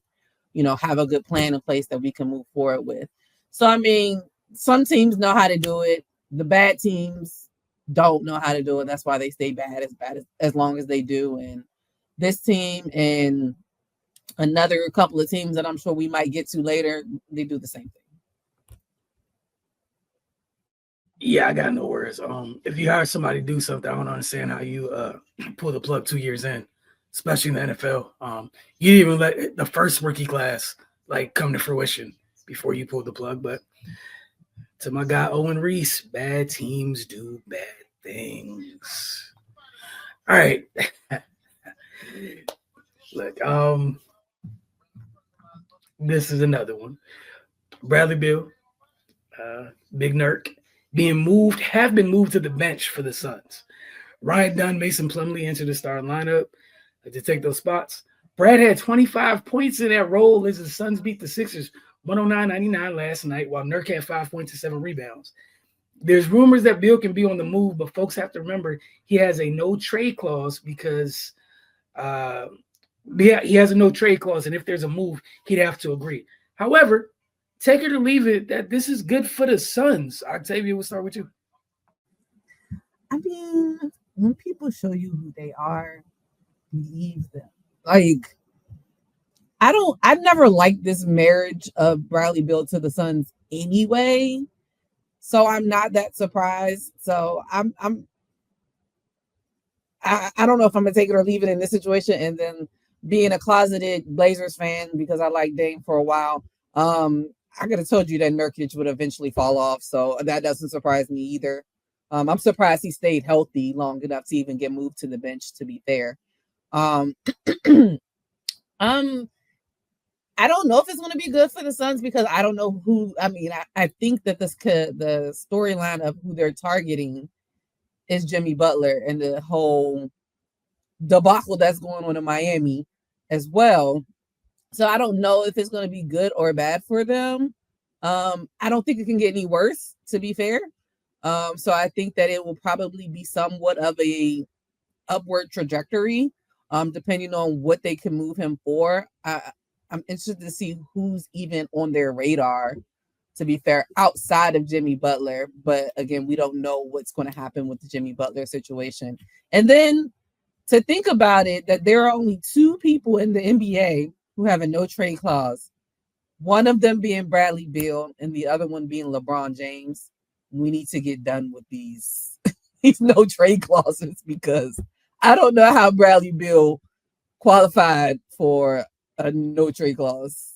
S2: have a good plan in place that we can move forward with. So, I mean, some teams know how to do it. The bad teams don't know how to do it. That's why they stay bad as long as they do. And this team and another couple of teams that I'm sure we might get to later, they do the same thing.
S1: Yeah, I got no words. If you hire somebody to do something, I don't understand how you pull the plug 2 years in, especially in the NFL. You didn't even let the first rookie class come to fruition before you pulled the plug. But to my guy Owen Reese, bad teams do bad things. All right. Look, this is another one. Bradley Beal, Big Nurk, have been moved to the bench for the Suns. Ryan Dunn, Mason Plumlee entered the starting lineup to take those spots. Brad had 25 points in that role as the Suns beat the Sixers 109-99 last night, while Nurk had 5 points and 7 rebounds. There's rumors that Beal can be on the move, but folks have to remember he has a no-trade clause because he has a no-trade clause, and if there's a move, he'd have to agree. However, take it or leave it that this is good for the Suns. Octavia, we'll start with you.
S2: I mean, when people show you who they are, believe them. Like, I've never liked this marriage of Bradley Beal to the Suns anyway, so I'm not that surprised. So I don't know if I'm gonna take it or leave it in this situation. And then being a closeted Blazers fan because I liked Dame for a while, I could have told you that Nurkic would eventually fall off, so that doesn't surprise me either. I'm surprised he stayed healthy long enough to even get moved to the bench, to be fair. I don't know if it's going to be good for the Suns because I don't know who. I mean, I think that the storyline of who they're targeting is Jimmy Butler and the whole debacle that's going on in Miami as well. So I don't know if it's going to be good or bad for them. I don't think it can get any worse, to be fair. So I think that it will probably be somewhat of a upward trajectory, depending on what they can move him for. I'm interested to see who's even on their radar, to be fair, outside of Jimmy Butler. But again, we don't know what's going to happen with the Jimmy Butler situation. And then to think about it, that there are only 2 people in the NBA who have a no trade clause, one of them being Bradley Beal and the other one being LeBron James. we need to get done with these no trade clauses, because I don't know how Bradley Beal qualified for a no trade clause.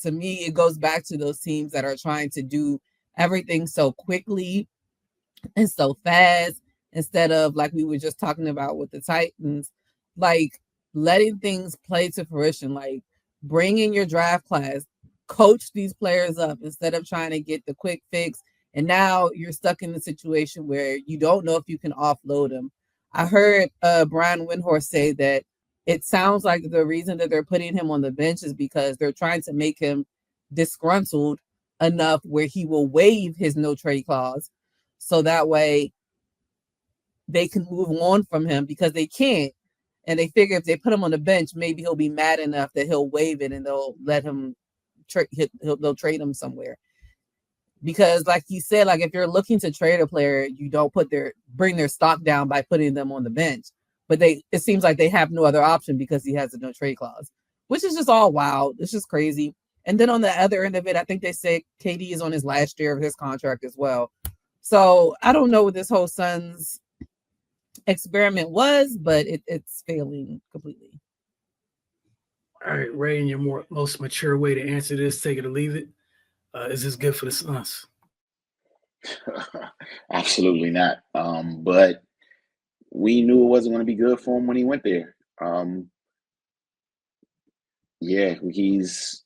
S2: To me, it goes back to those teams that are trying to do everything so quickly and so fast, instead of, like we were just talking about with the Titans, like letting things play to fruition, like bring in your draft class, coach these players up instead of trying to get the quick fix. And now you're stuck in the situation where you don't know if you can offload them. I heard Brian Windhorst say that it sounds like the reason that they're putting him on the bench is because they're trying to make him disgruntled enough where he will waive his no trade clause, so that way they can move on from him, because they can't. And they figure if they put him on the bench, maybe he'll be mad enough that he'll waive it and they'll let him they'll trade him somewhere. Because like he said, like if you're looking to trade a player, you don't bring their stock down by putting them on the bench. But it seems like they have no other option because he has a no trade clause, which is just all wild. It's just crazy. And then on the other end of it, I think they say KD is on his last year of his contract as well. So I don't know what this whole Suns experiment was, but it's failing completely.
S1: All right, Ray, in your most mature way to answer this, take it or leave it. Is this good for the Suns?
S3: Absolutely not. But we knew it wasn't going to be good for him when he went there. Yeah, he's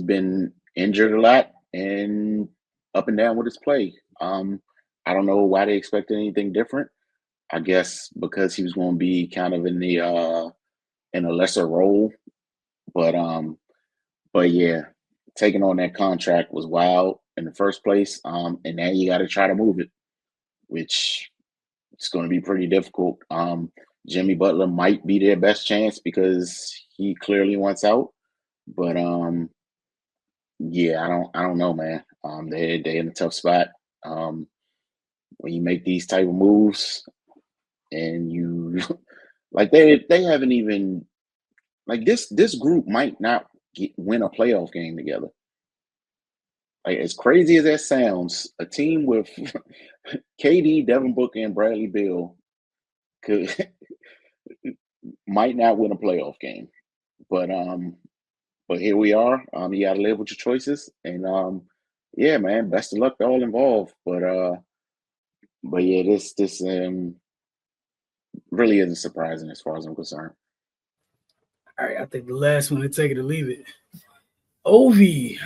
S3: been injured a lot and up and down with his play. I don't know why they expected anything different. I guess because he was going to be kind of in a lesser role, but yeah, taking on that contract was wild in the first place. And now you got to try to move it, which is going to be pretty difficult. Jimmy Butler might be their best chance because he clearly wants out, but yeah, I don't know, man. They're in a tough spot. When you make these type of moves and you like they haven't even like this group might not win a playoff game together. Like as crazy as that sounds, a team with KD, Devin Booker, and Bradley Beal might not win a playoff game. But here we are. You gotta live with your choices. And yeah, man, best of luck to all involved. But yeah, this really isn't surprising as far as I'm concerned.
S1: All right, I think the last one to take it or leave it. Ovi,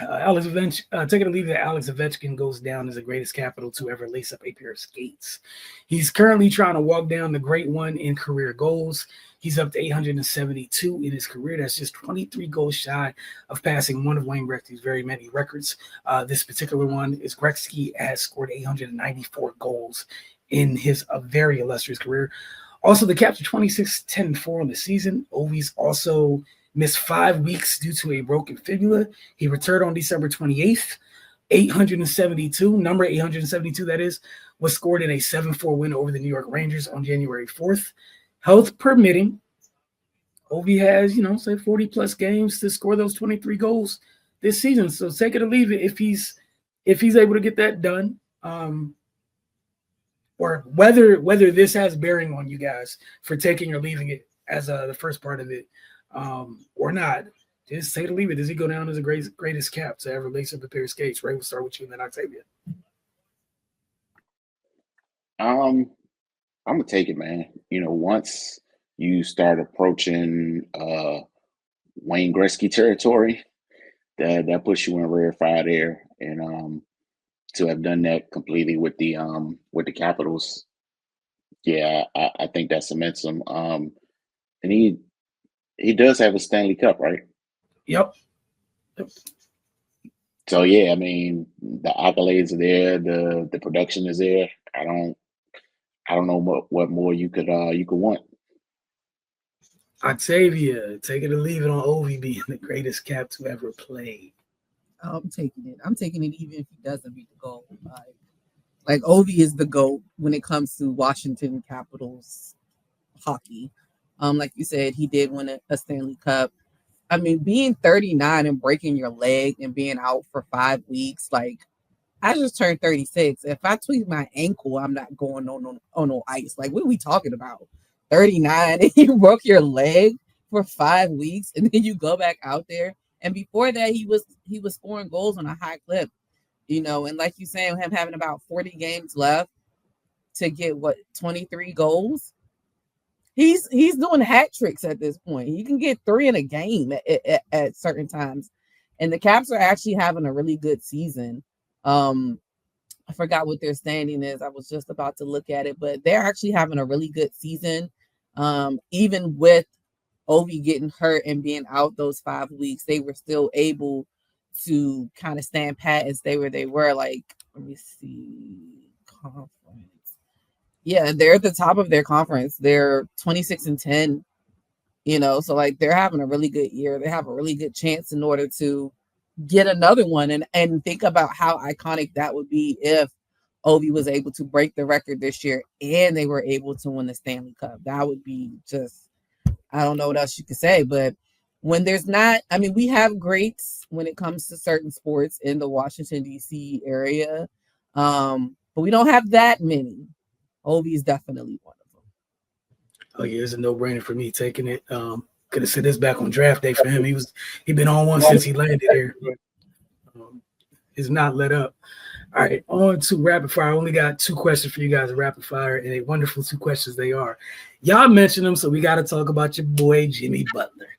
S1: take it or leave it. Alex Ovechkin goes down as the greatest capital to ever lace up a pair of skates. He's currently trying to walk down the great one in career goals. He's up to 872 in his career. That's just 23 goals shy of passing one of Wayne Gretzky's very many records. This particular one is Gretzky has scored 894 goals in his very illustrious career. Also, the Caps are 26-10-4 on the season. Ovi's also missed 5 weeks due to a broken fibula. He returned on December 28th. 872, number 872, that is, was scored in a 7-4 win over the New York Rangers on January 4th. Health permitting, Ovi has, say 40-plus games to score those 23 goals this season. So take it or leave it if he's able to get that done. Or whether this has bearing on you guys for taking or leaving it as the first part of it. Or not, just say to leave it. Does he go down as the greatest cap to ever lace up a pair of skates? Ray, we'll start with you and then Octavia.
S3: I'm gonna take it, man. Once you start approaching Wayne Gretzky territory, that puts you in rarefied air, and to have done that completely with the Capitals, yeah, I think that cements him. And he does have a Stanley Cup, right?
S1: Yep.
S3: So yeah, I mean the accolades are there, the production is there. I don't know what more you could want.
S1: Octavia, take it or leave it on Ovi being the greatest cap to ever play.
S2: I'm taking it. I'm taking it even if he doesn't beat the goal. Like Ovi is the GOAT when it comes to Washington Capitals hockey. Like you said, he did win a Stanley Cup. I mean, being 39 and breaking your leg and being out for 5 weeks, like I just turned 36. If I tweak my ankle, I'm not going on no ice. Like, what are we talking about? 39 and you broke your leg for 5 weeks and then you go back out there. And before that, he was scoring goals on a high clip, and like you saying, him having about 40 games left to get 23 goals. He's doing hat tricks at this point. He can get 3 in a game at certain times. And the Caps are actually having a really good season. I forgot what their standing is. I was just about to look at it, but they're actually having a really good season. Even with Ovi getting hurt and being out those 5 weeks, they were still able to kind of stand pat and stay where they were. Like, let me see, conference. Yeah, they're at the top of their conference. They're 26-10. So like they're having a really good year. They have a really good chance in order to get another one, and think about how iconic that would be if Ovi was able to break the record this year and they were able to win the Stanley Cup. That would be just, I don't know what else you could say. But when there's not, I mean, we have greats when it comes to certain sports in the Washington, D.C. area, but we don't have that many. Ovi is definitely one of them.
S1: Oh yeah, it's a no-brainer for me taking it. Could have said this back on draft day for him. He'd been on one since he landed here. He's not let up. All right, on to rapid fire. I only got 2 questions for you guys, rapid fire, and a wonderful 2 questions they are. Y'all mentioned them, so we got to talk about your boy Jimmy Butler.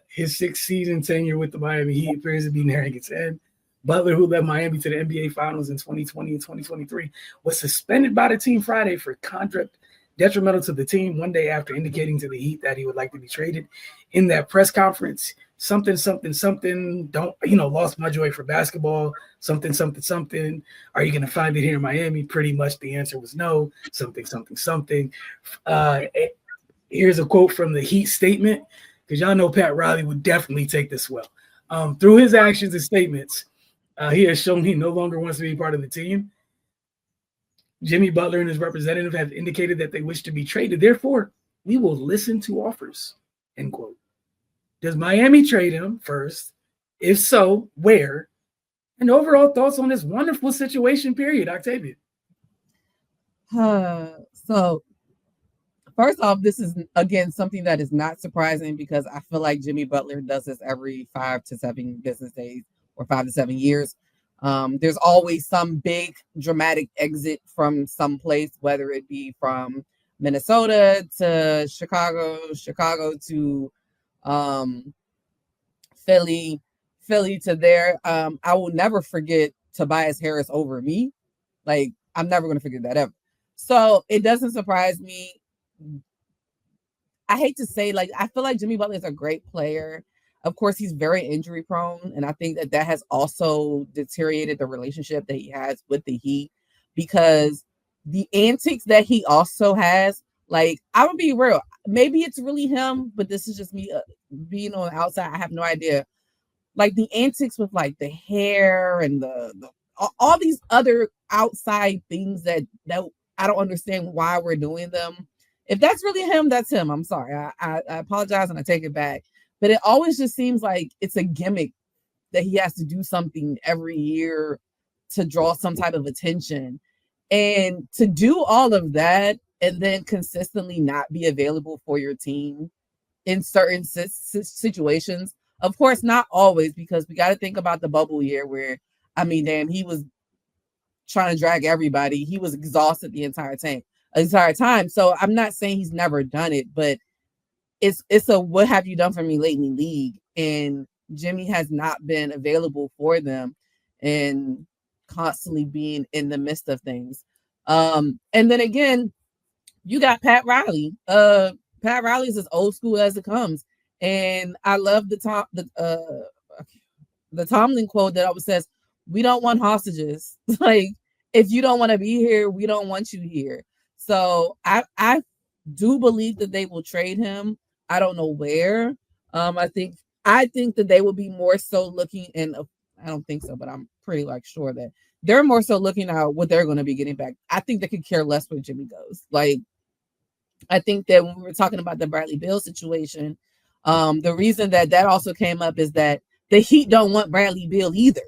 S1: His 6th-season tenure with the Miami Heat appears to be nearing its end. Butler, who led Miami to the NBA Finals in 2020 and 2023, was suspended by the team Friday for conduct detrimental to the team one day after indicating to the Heat that he would like to be traded. In that press conference, something, lost my joy for basketball, something. Are you going to find it here in Miami? Pretty much the answer was no, something. Here's a quote from the Heat statement, because y'all know Pat Riley would definitely take this well. Through his actions and statements, he has shown he no longer wants to be part of the team. Jimmy Butler and his representative have indicated that they wish to be traded. Therefore, we will listen to offers, end quote. Does Miami trade him first? If so, where? And overall thoughts on this wonderful situation, period, Octavia.
S2: So, first off, this is, again, something that is not surprising because I feel like Jimmy Butler does this every 5 to 7 business days or 5 to 7 years. There's always some big dramatic exit from some place, whether it be from Minnesota to Chicago to Philly to there. I will never forget Tobias Harris over me. Like, I'm never going to forget that ever. So it doesn't surprise me. I hate to say, like, I feel like Jimmy Butler is a great player. Of course, he's very injury prone, and I think that has also deteriorated the relationship that he has with the Heat, because the antics that he also has, like, I'm gonna be real, maybe it's really him, but this is just me being on the outside. I have no idea. Like, the antics with like the hair and the all these other outside things that I don't understand why we're doing them. If that's really him, that's him. I'm sorry. I apologize and I take it back. But it always just seems like it's a gimmick that he has to do something every year to draw some type of attention. And to do all of that and then consistently not be available for your team in certain situations. Of course, not always, because we got to think about the bubble year where, I mean, damn, he was trying to drag everybody. He was exhausted the entire time. So I'm not saying he's never done it, but it's a what have you done for me lately league, and Jimmy has not been available for them and constantly being in the midst of things. And then again, you got Pat Riley. Pat Riley is as old school as it comes, and I love the Tomlin quote that always says, "We don't want hostages. Like, if you don't want to be here, we don't want you here." So I do believe that they will trade him. I don't know where. I think that they will be more so looking, and I don't think so, but I'm pretty sure that they're more so looking at what they're going to be getting back. I think they could care less where Jimmy goes. Like, I think that when we were talking about the Bradley Beal situation, the reason that also came up is that the Heat don't want Bradley Beal either.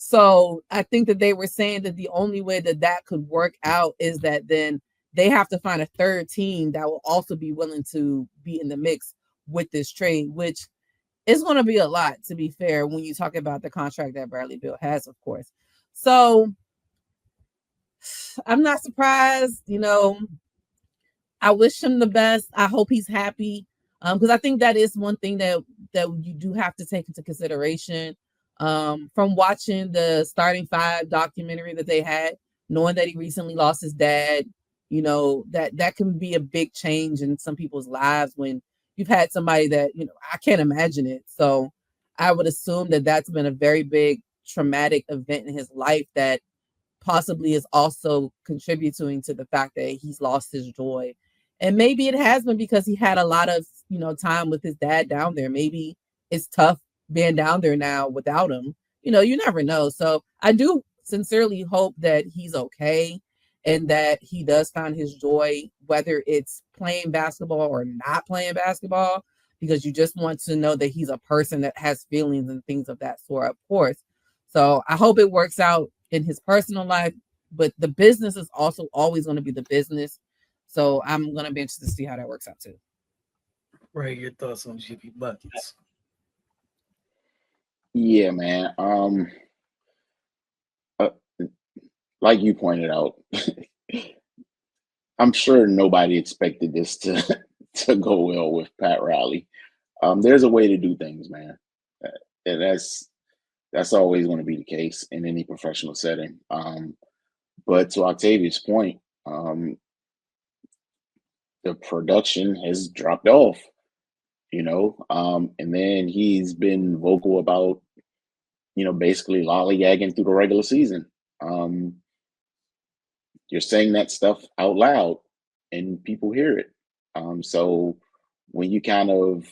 S2: So I think that they were saying that the only way that that could work out is that then they have to find a third team that will also be willing to be in the mix with this trade, which is going to be a lot, to be fair, when you talk about the contract that Bradley Beal has, of course. So I'm not surprised. I wish him the best. I hope he's happy, because I think that is one thing that you do have to take into consideration. From watching the Starting Five documentary that they had, knowing that he recently lost his dad, that can be a big change in some people's lives when you've had somebody that, I can't imagine it. So I would assume that that's been a very big traumatic event in his life that possibly is also contributing to the fact that he's lost his joy. And maybe it has been because he had a lot of, time with his dad down there. Maybe it's tough being down there now without him. You never know. So I do sincerely hope that he's okay and that he does find his joy, whether it's playing basketball or not playing basketball, because you just want to know that he's a person that has feelings and things of that sort, of course. So I hope it works out in his personal life, but the business is also always going to be the business. So I'm going to be interested to see how that works out too.
S1: Ray, your thoughts on GP Buckets?
S3: Yeah, man. Like you pointed out, I'm sure nobody expected this to go well with Pat Riley. There's a way to do things, man. And that's always going to be the case in any professional setting. But to Octavia's point, the production has dropped off, and then he's been vocal about, basically lollygagging through the regular season. You're saying that stuff out loud and people hear it. So when you kind of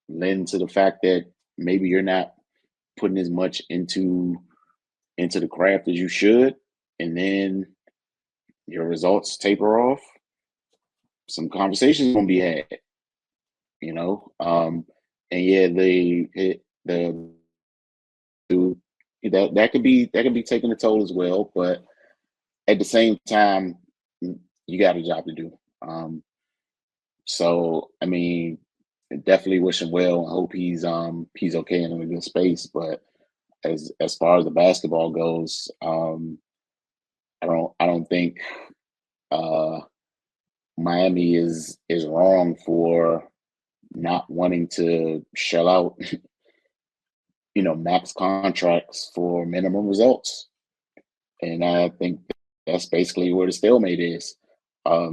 S3: lend to the fact that maybe you're not putting as much into the craft as you should, and then your results taper off, some conversations gonna be had, and yeah, that could be taking a toll as well, but at the same time, you got a job to do. So I mean, definitely wish him well. I hope he's okay and in a good space. But as far as the basketball goes, I don't think Miami is wrong for not wanting to shell out, max contracts for minimum results. And I think that's basically where the stalemate is.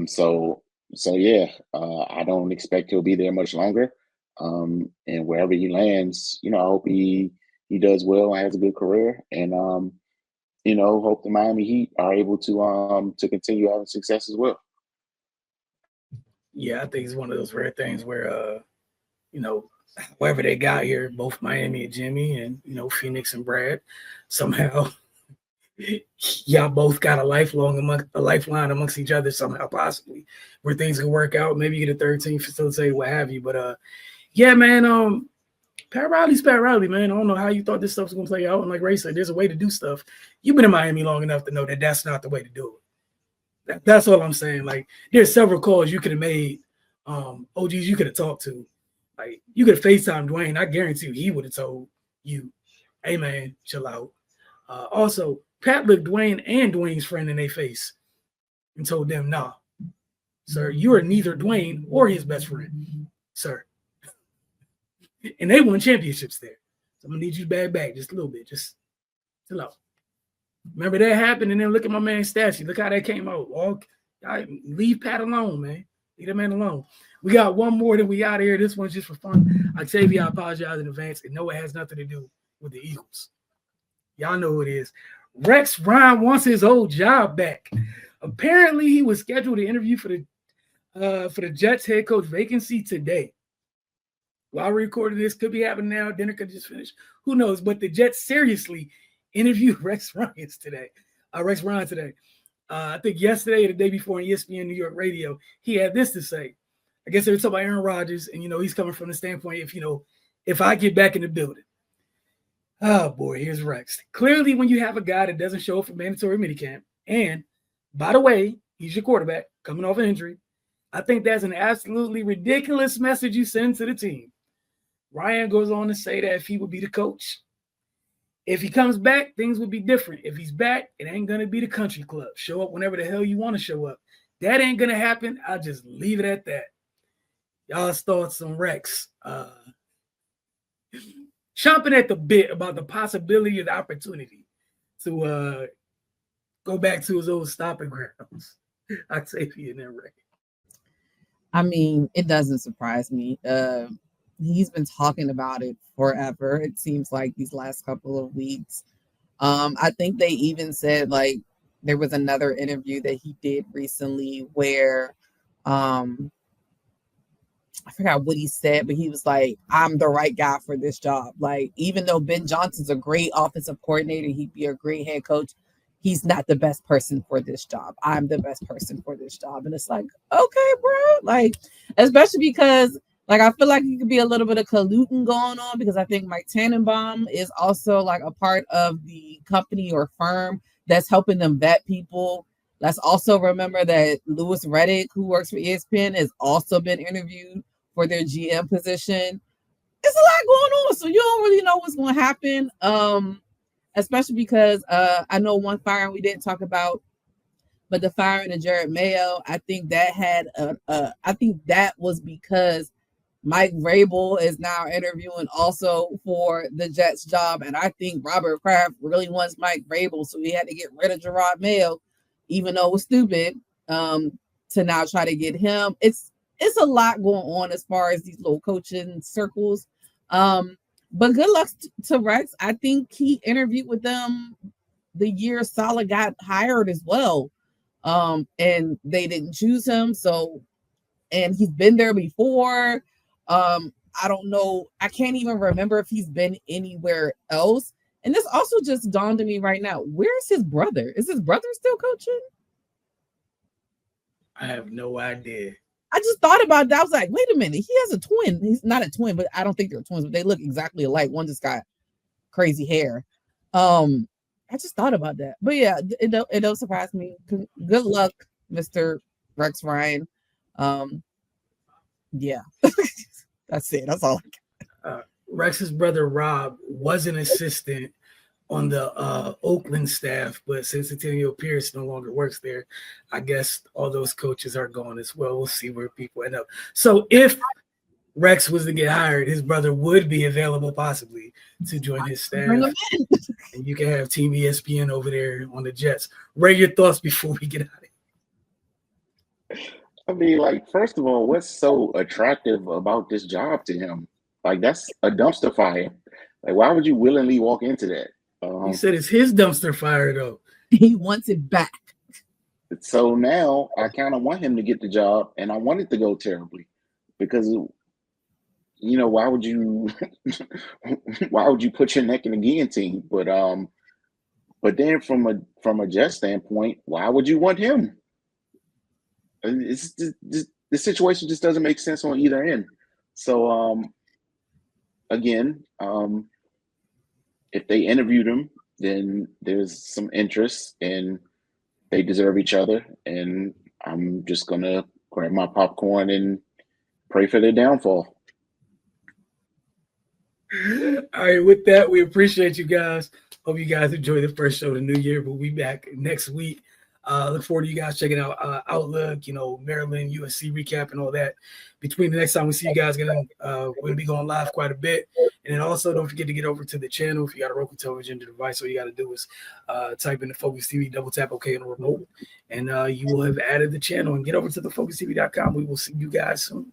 S3: So yeah, I don't expect he'll be there much longer. And wherever he lands, I hope he does well and has a good career. And hope the Miami Heat are able to continue having success as well.
S1: Yeah, I think it's one of those rare things where whoever they got here, both Miami and Jimmy and Phoenix and Brad, somehow y'all both got a lifeline amongst each other somehow, possibly, where things can work out. Maybe you get a third team facilitator, what have you. But yeah, man, Pat Riley's Pat Riley, man. I don't know how you thought this stuff was gonna play out. And like Ray said, there's a way to do stuff. You've been in Miami long enough to know that that's not the way to do it. That's all I'm saying. Like, there's several calls you could have made, OGs you could have talked to. Like, you could have FaceTimed Dwayne. I guarantee you he would have told you, hey, man, chill out. Also, Pat looked Dwayne and Dwayne's friend in their face and told them, nah, sir, you are neither Dwayne or his best friend, sir. And they won championships there. So I'm going to need you to bag back just a little bit. Just chill out. Remember that happened, and then look at my man's statue. Look how that came out. Leave Pat alone, man. Leave that man alone. We got one more that we out of here. This one's just for fun. Octavia, I apologize in advance. And no, it has nothing to do with the Eagles. Y'all know who it is. Rex Ryan wants his old job back. Apparently, he was scheduled to interview for the Jets head coach vacancy today. While we recorded this, could be happening now. Dinner could just finish. Who knows? But the Jets seriously interviewed Rex Ryan today. I think yesterday or the day before on ESPN New York Radio, he had this to say. I guess they were talking about Aaron Rodgers, and he's coming from the standpoint if I get back in the building, Oh boy, here's Rex. Clearly, when you have a guy that doesn't show up for mandatory minicamp, and by the way, he's your quarterback coming off an injury, I think that's an absolutely ridiculous message you send to the team. Ryan goes on to say that if he would be the coach, if he comes back, things would be different. If he's back, it ain't going to be the country club. Show up whenever the hell you want to show up. That ain't going to happen. I'll just leave it at that. Y'all's thoughts on Rex. Chomping at the bit about the possibility of the opportunity to go back to his old stomping grounds. Octavia and Ray.
S2: I mean, it doesn't surprise me. He's been talking about it forever. It seems like these last couple of weeks. I think they even said like there was another interview that he did recently where I forgot what he said, but he was like, I'm the right guy for this job. Like, even though Ben Johnson's a great offensive coordinator, he'd be a great head coach, he's not the best person for this job. I'm the best person for this job. And it's like, okay, bro. Like, especially because, like, I feel like you could be a little bit of colluding going on because I think Mike Tannenbaum is also, like, a part of the company or firm that's helping them vet people. Let's also remember that Louis Reddick, who works for ESPN, has also been interviewed for their GM position. It's a lot going on, so you don't really know what's going to happen. Especially because I know one firing we didn't talk about, but the firing of Jared Mayo, I think that had I think that was because Mike Vrabel is now interviewing also for the Jets job, and I think Robert Kraft really wants Mike Vrabel, so he had to get rid of Gerard Mayo, even though it was stupid, to now try to get him. It's a lot going on as far as these little coaching circles. But good luck to Rex. I think he interviewed with them the year Saleh got hired as well. And they didn't choose him. So, and he's been there before. I don't know. I can't even remember if he's been anywhere else. And this also just dawned on me right now. Where's his brother? Is his brother still coaching?
S1: I have no idea.
S2: I just thought about that. I was like, wait a minute. He has a twin. He's not a twin, but I don't think they're twins, but they look exactly alike. One just got crazy hair. I just thought about that. But yeah, it don't surprise me. Good luck, Mr. Rex Ryan. Yeah. That's it. That's all I got.
S1: Rex's brother Rob was an assistant on the Oakland staff, but since Antonio Pierce no longer works there, I guess all those coaches are gone as well. We'll see where people end up. So if Rex was to get hired, his brother would be available possibly to join his staff. And you can have Team ESPN over there on the Jets. Ray, your thoughts before we get out of here.
S3: I mean, like, first of all, what's so attractive about this job to him? Like, that's a dumpster fire. Like, why would you willingly walk into that?
S1: He said it's his dumpster fire, though.
S2: He wants it back.
S3: So now I kind of want him to get the job, and I want it to go terribly because, you know, why would you put your neck in the guillotine? But then from a Jet standpoint, why would you want him? It's the situation just doesn't make sense on either end. So again, if they interviewed him, then there's some interest and they deserve each other. And I'm just going to grab my popcorn and pray for their downfall.
S1: All right, with that, we appreciate you guys. Hope you guys enjoy the first show of the new year. We'll be back next week. Look forward to you guys checking out Outlook, Maryland, USC recap and all that. Between the next time we see you guys, we'll be going live quite a bit. And then also don't forget to get over to the channel. If you got a Roku television device, all you got to do is type in the Focus TV, double tap OK on the remote, and you will have added the channel. And get over to thefocustv.com. We will see you guys soon.